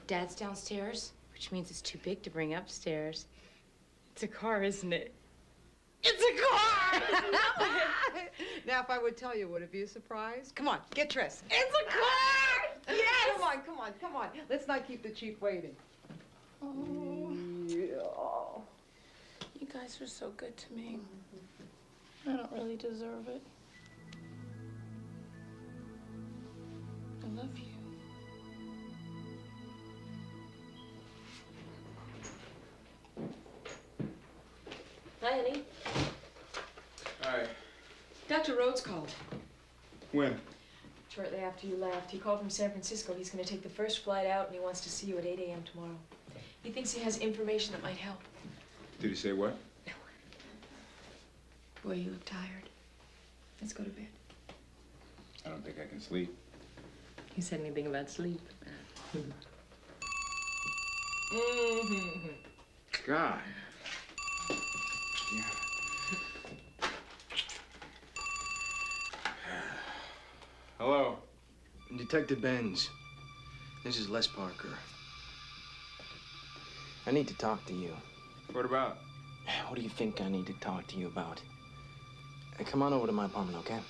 Speaker 1: Dad's downstairs, which means it's too big to bring upstairs. It's a car, isn't it? It's a car!
Speaker 17: Now, if I would tell you, would it be a surprise? Come on, get dressed.
Speaker 1: It's a car! Yes!
Speaker 17: Come on. Let's not keep the chief waiting.
Speaker 1: Oh.
Speaker 17: Yeah.
Speaker 1: You guys are so good to me. I don't really deserve it. I love you.
Speaker 13: Hi, honey.
Speaker 4: Hi.
Speaker 13: Dr. Rhodes called.
Speaker 4: When?
Speaker 13: Shortly after you left. He called from San Francisco. He's going to take the first flight out, and he wants to see you at 8 a.m. tomorrow. He thinks he has information that might help.
Speaker 4: Did he say what?
Speaker 13: Boy, you look tired. Let's go to bed.
Speaker 4: I don't think I can sleep.
Speaker 1: You said anything about sleep?
Speaker 4: God. Hello.
Speaker 8: Detective Benz. This is Les Parker. I need to talk to you.
Speaker 4: What about?
Speaker 8: What do you think I need to talk to you about? Come on over to my apartment, okay?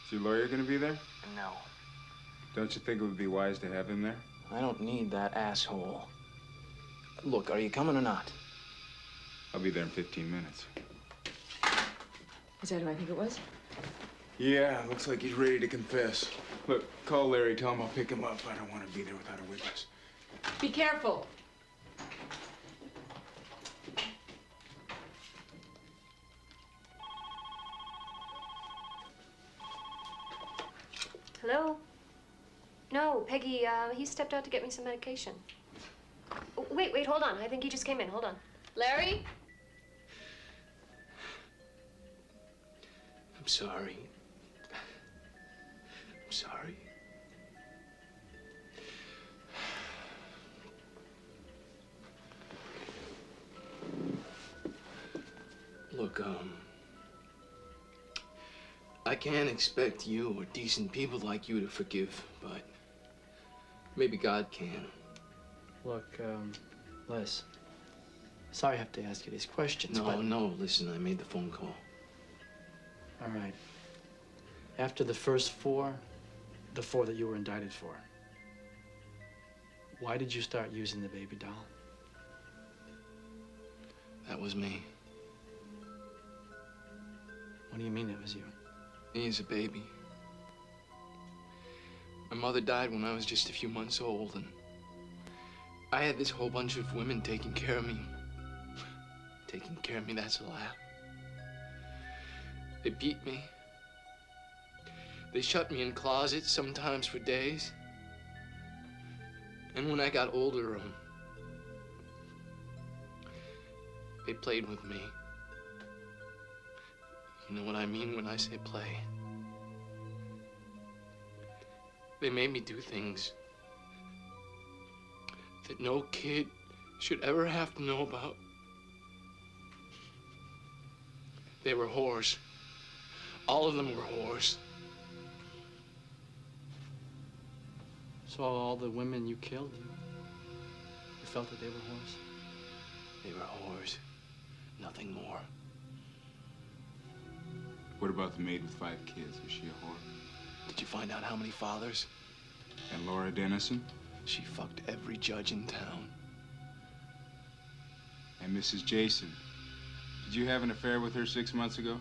Speaker 4: Is your lawyer gonna be there?
Speaker 8: No.
Speaker 4: Don't you think it would be wise to have him there?
Speaker 8: I don't need that asshole. Look, are you coming or not?
Speaker 4: I'll be there in 15 minutes.
Speaker 13: Is that who I think it was?
Speaker 4: Yeah, looks like he's ready to confess. Look, call Larry, tell him I'll pick him up. I don't want to be there without a witness.
Speaker 13: Be careful.
Speaker 6: Hello? No, Peggy, he stepped out to get me some medication. Oh, wait, hold on. I think he just came in. Hold on. Larry?
Speaker 8: I'm sorry. I'm sorry. Look, I can't expect you or decent people like you to forgive, but maybe God can.
Speaker 2: Look, Les, sorry I have to ask you these questions,
Speaker 8: No, listen, I made the phone call.
Speaker 2: All right. After the first four, the four that you were indicted for, why did you start using the baby doll?
Speaker 8: That was me.
Speaker 2: What do you mean it was you?
Speaker 8: Me as a baby. My mother died when I was just a few months old, and I had this whole bunch of women taking care of me. Taking care of me, that's a laugh. They beat me. They shut me in closets, sometimes for days. And when I got older, they played with me. You know what I mean when I say play? They made me do things that no kid should ever have to know about. They were whores. All of them were whores.
Speaker 2: So all the women you killed, you felt that they were whores?
Speaker 8: They were whores. Nothing more.
Speaker 4: What about the maid with 5 kids? Was she a whore?
Speaker 8: Did you find out how many fathers?
Speaker 4: And Laura Dennison?
Speaker 8: She fucked every judge in town.
Speaker 4: And Mrs. Jason? Did you have an affair with her 6 months ago?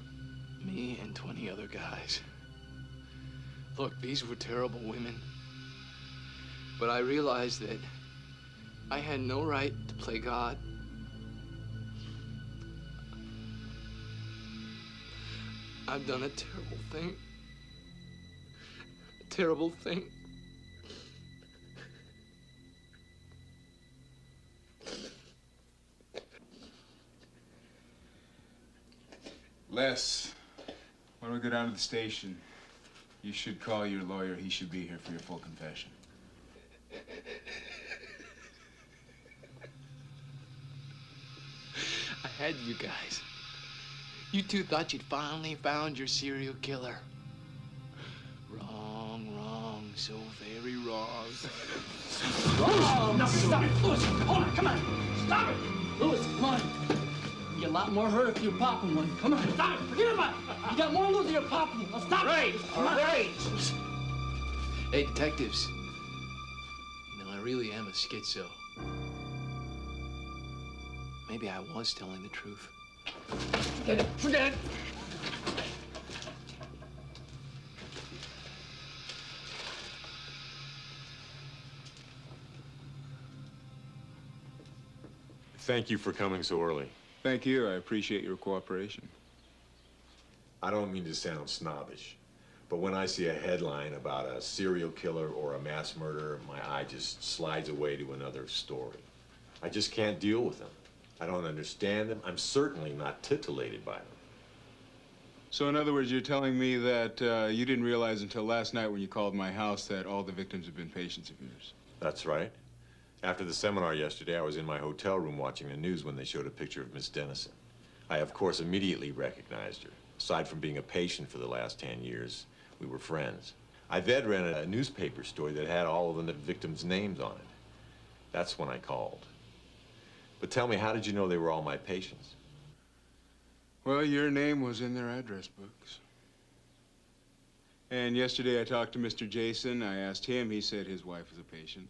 Speaker 8: Me and 20 other guys. Look, these were terrible women. But I realized that I had no right to play God. I've done a terrible thing. A terrible thing.
Speaker 4: Les, when we go down to the station, you should call your lawyer. He should be here for your full confession.
Speaker 8: I had you guys. You two thought you'd finally found your serial killer. Wrong, wrong, so very wrong.
Speaker 2: Wrong! No, stop it! Louis, hold on, come on! Stop it! Louis, come on! You get a lot more hurt if you're popping one. Come on, stop it! Forget about it! You got more to lose if you're popping one. Now stop it! Come on.
Speaker 8: Right. Hey, detectives. You know, I really am a schizo. Maybe I was telling the truth.
Speaker 2: Forget it! Forget it!
Speaker 18: Thank you for coming so early.
Speaker 4: Thank you. I appreciate your cooperation.
Speaker 18: I don't mean to sound snobbish, but when I see a headline about a serial killer or a mass murderer, my eye just slides away to another story. I just can't deal with them. I don't understand them. I'm certainly not titillated by them.
Speaker 4: So in other words, you're telling me that you didn't realize until last night when you called my house that all the victims have been patients of yours?
Speaker 18: That's right. After the seminar yesterday, I was in my hotel room watching the news when they showed a picture of Miss Dennison. I, of course, immediately recognized her. Aside from being a patient for the last 10 years, we were friends. I then read a newspaper story that had all of the victims' names on it. That's when I called. But tell me, how did you know they were all my patients?
Speaker 4: Well, your name was in their address books. And yesterday I talked to Mr. Jason. I asked him. He said his wife was a patient.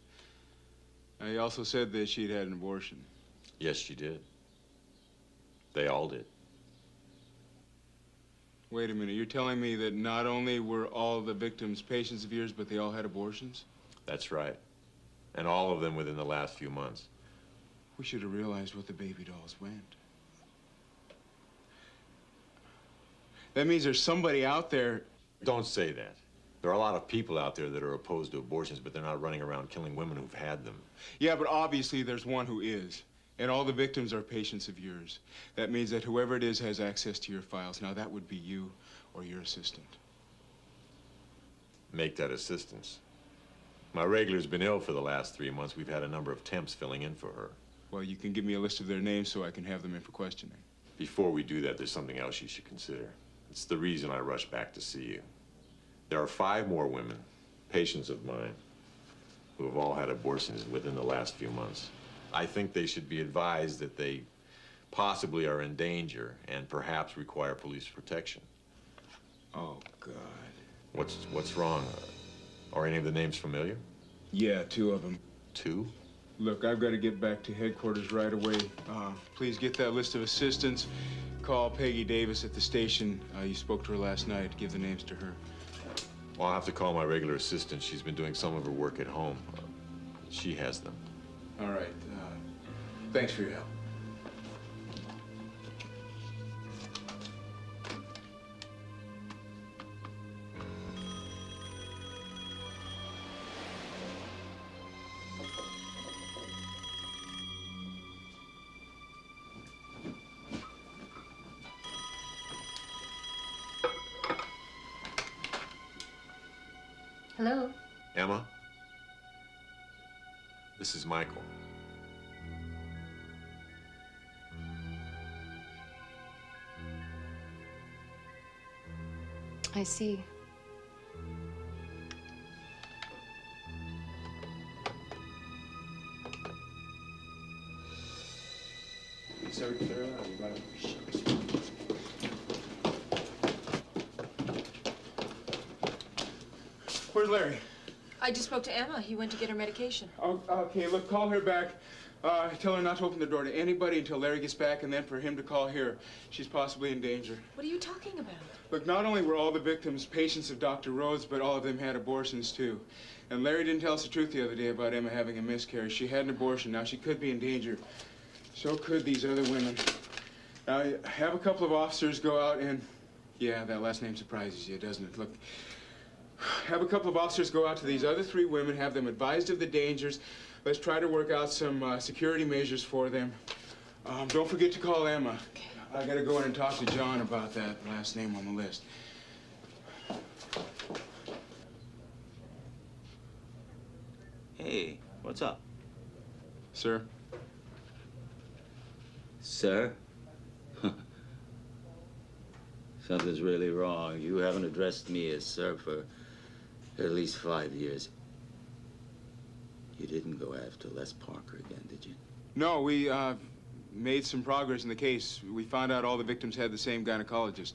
Speaker 4: He also said that she'd had an abortion.
Speaker 18: Yes, she did. They all did.
Speaker 4: Wait a minute. You're telling me that not only were all the victims patients of yours, but they all had abortions?
Speaker 18: That's right. And all of them within the last few months.
Speaker 4: We should have realized what the baby dolls went. That means there's somebody out there.
Speaker 18: Don't say that. There are a lot of people out there that are opposed to abortions, but they're not running around killing women who've had them.
Speaker 4: Yeah, but obviously there's one who is. And all the victims are patients of yours. That means that whoever it is has access to your files. Now, that would be you or your assistant.
Speaker 18: Make that assistance. My regular's been ill for the last 3 months. We've had a number of temps filling in for her.
Speaker 4: Well, you can give me a list of their names so I can have them in for questioning.
Speaker 18: Before we do that, there's something else you should consider. It's the reason I rushed back to see you. There are 5 more women, patients of mine, who have all had abortions within the last few months. I think they should be advised that they possibly are in danger and perhaps require police protection.
Speaker 4: Oh, God.
Speaker 18: What's wrong? Are any of the names familiar?
Speaker 4: Yeah, 2 of them.
Speaker 18: 2?
Speaker 4: Look, I've got to get back to headquarters right away. Please get that list of assistants. Call Peggy Davis at the station. You spoke to her last night. Give the names to her.
Speaker 18: Well, I'll have to call my regular assistant. She's been doing some of her work at home. She has them.
Speaker 4: All right. Thanks for your help.
Speaker 6: Hello?
Speaker 18: Emma? This is Michael.
Speaker 6: I see.
Speaker 4: Where's Larry?
Speaker 1: I just spoke to Emma. He went to get her medication.
Speaker 4: Oh, okay, look, call her back. Tell her not to open the door to anybody until Larry gets back, and then for him to call here. She's possibly in danger.
Speaker 1: What are you talking about?
Speaker 4: Look, not only were all the victims patients of Dr. Rhodes, but all of them had abortions, too. And Larry didn't tell us the truth the other day about Emma having a miscarriage. She had an abortion. Now, she could be in danger. So could these other women. Now, have a couple of officers go out and... Yeah, that last name surprises you, doesn't it? Look, have a couple of officers go out to these other 3 women, have them advised of the dangers. Let's try to work out some security measures for them. Don't forget to call Emma. Okay. I gotta go in and talk to John about that last name on the list.
Speaker 3: Hey, what's up?
Speaker 4: Sir?
Speaker 3: Sir? Something's really wrong. You haven't addressed me as sir for at least 5 years. You didn't go after Les Parker again, did you?
Speaker 4: No, we made some progress in the case. We found out all the victims had the same gynecologist,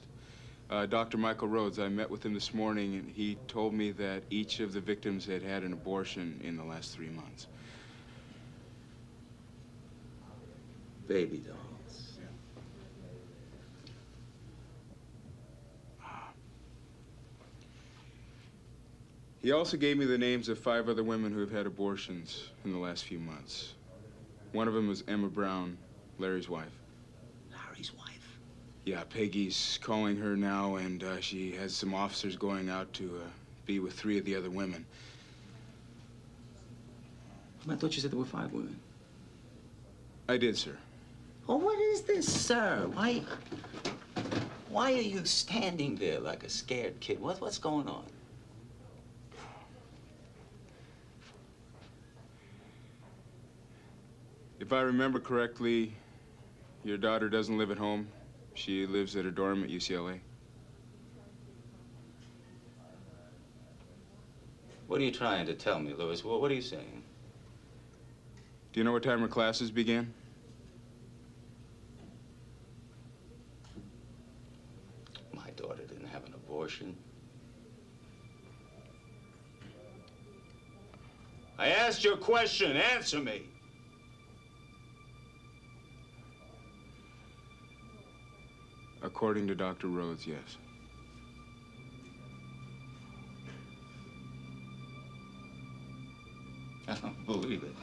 Speaker 4: Dr. Michael Rhodes. I met with him this morning, and he told me that each of the victims had had an abortion in the last 3 months.
Speaker 3: Baby dolls.
Speaker 4: He also gave me the names of 5 other women who have had abortions in the last few months. One of them was Emma Brown, Larry's wife.
Speaker 3: Larry's wife?
Speaker 4: Yeah, Peggy's calling her now, and she has some officers going out to be with 3 of the other women.
Speaker 3: I thought you said there were 5 women.
Speaker 4: I did, sir.
Speaker 3: Oh, what is this, sir? Why are you standing there like a scared kid? What's going on?
Speaker 4: If I remember correctly, your daughter doesn't live at home. She lives at a dorm at UCLA.
Speaker 3: What are you trying to tell me, Louis? What are you saying?
Speaker 4: Do you know what time her classes began?
Speaker 3: My daughter didn't have an abortion. I asked you a question. Answer me.
Speaker 4: According to Dr. Rhodes, yes.
Speaker 3: I don't believe it.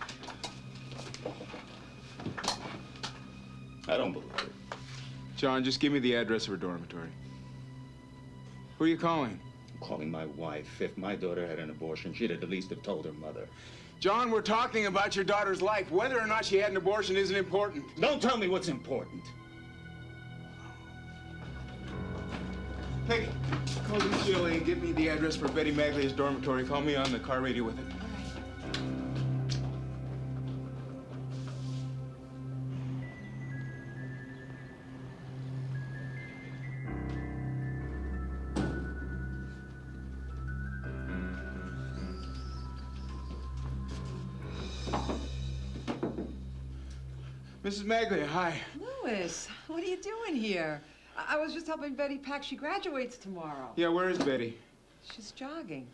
Speaker 3: I don't believe it.
Speaker 4: John, just give me the address of her dormitory. Who are you calling?
Speaker 3: I'm calling my wife. If my daughter had an abortion, she'd at least have told her mother.
Speaker 4: John, we're talking about your daughter's life. Whether or not she had an abortion isn't important.
Speaker 3: Don't tell me what's important.
Speaker 4: Hey, call UCLA and give me the address for Betty Maglia's dormitory. Call me on the car radio with it. Mrs. Maglia, hi.
Speaker 17: Louis, what are you doing here? I was just helping Betty pack. She graduates tomorrow.
Speaker 4: Yeah, where is Betty?
Speaker 17: She's jogging.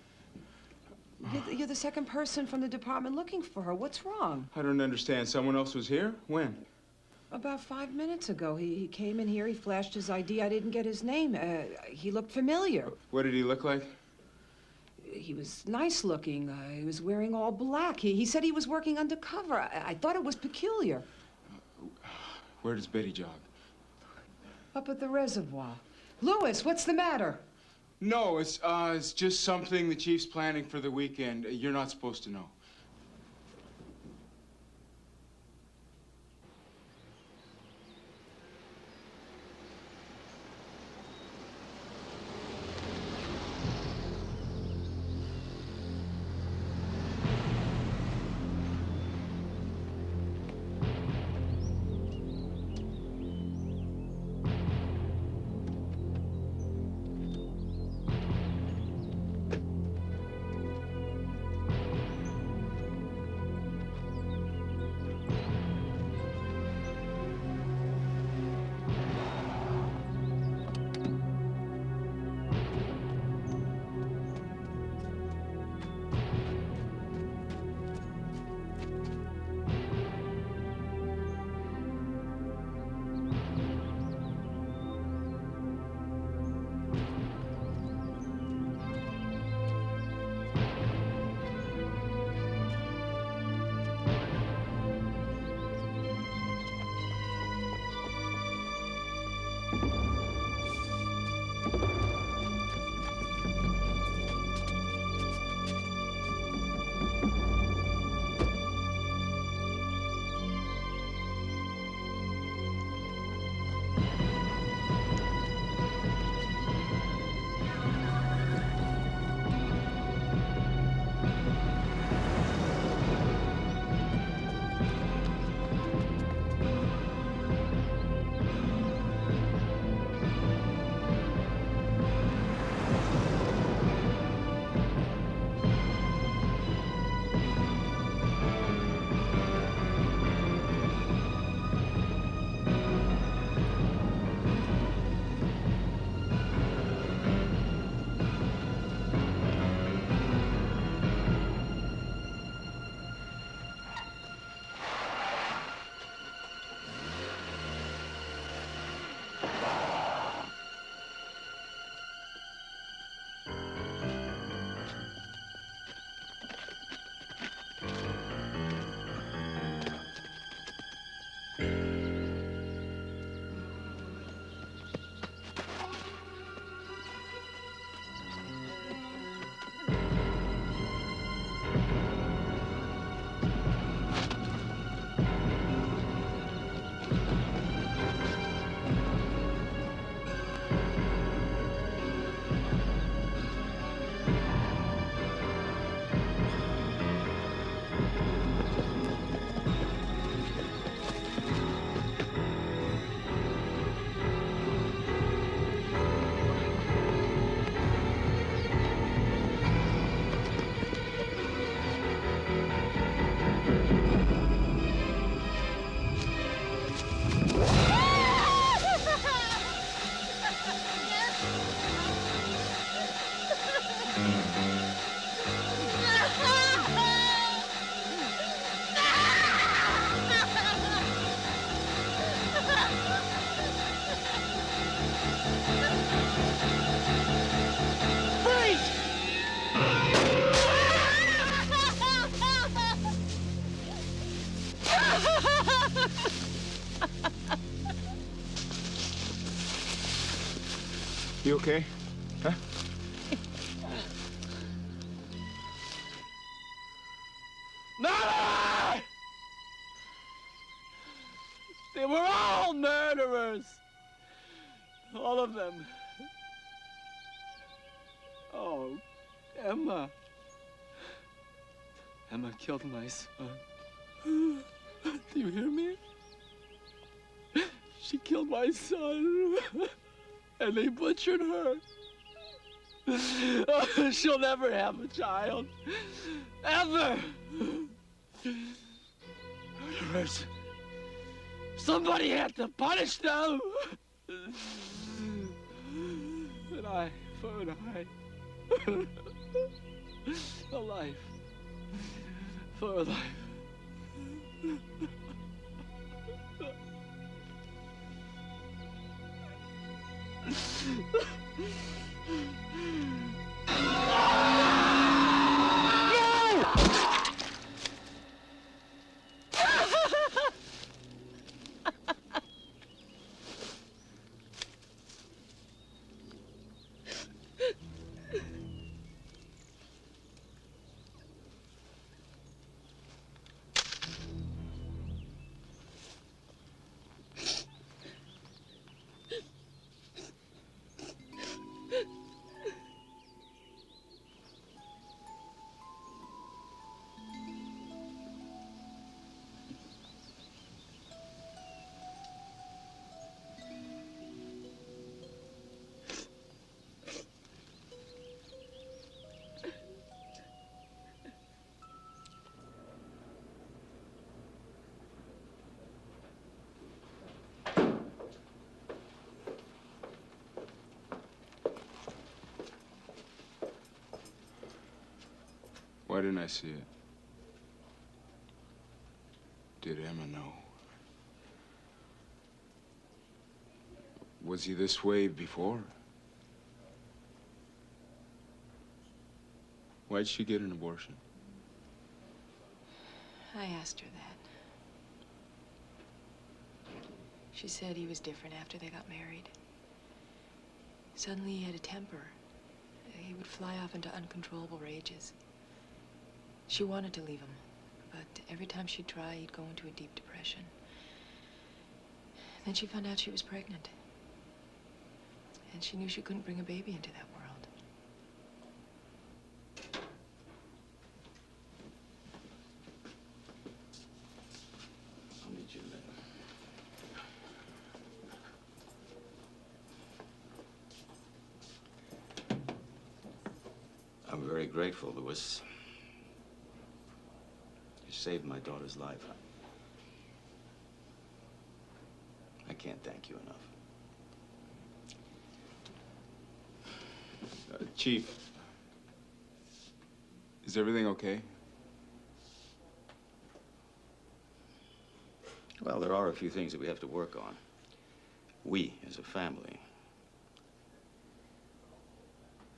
Speaker 17: You're the second person from the department looking for her. What's wrong?
Speaker 4: I don't understand. Someone else was here? When?
Speaker 17: About 5 minutes ago. He came in here. He flashed his ID. I didn't get his name. He looked familiar.
Speaker 4: What did he look like?
Speaker 17: He was nice looking. He was wearing all black. He said he was working undercover. I thought it was peculiar.
Speaker 4: Where does Betty jog?
Speaker 17: Up at the reservoir. Louis, what's the matter?
Speaker 4: No, it's just something the chief's planning for the weekend. You're not supposed to know. You okay? Huh?
Speaker 2: Mother! They were all murderers. All of them. Oh, Emma. Emma killed my son. Do you hear me? She killed my son. And they butchered her. She'll never have a child. Ever. Murderers. Somebody had to punish them. An eye for an eye. A life for a life.
Speaker 4: Why didn't I see it? Did Emma know? Was he this way before? Why'd she get an abortion?
Speaker 1: I asked her that. She said he was different after they got married. Suddenly he had a temper. He would fly off into uncontrollable rages. She wanted to leave him, but every time she'd try, he'd go into a deep depression. Then she found out she was pregnant. And she knew she couldn't bring a baby into that world.
Speaker 3: I'll meet you later. I'm very grateful, Louis. You saved my daughter's life. I can't thank you enough.
Speaker 4: Chief, is everything okay?
Speaker 3: Well, there are a few things that we have to work on. We, as a family.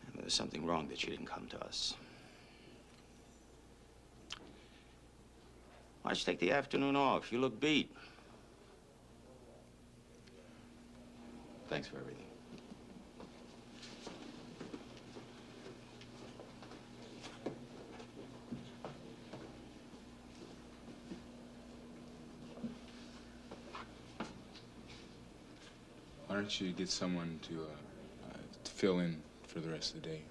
Speaker 3: And there's something wrong that she didn't come to us. Why don't you take the afternoon off? You look beat. Thanks for everything.
Speaker 4: Why don't you get someone to fill in for the rest of the day?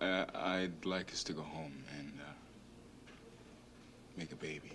Speaker 4: I'd like us to go home and make a baby.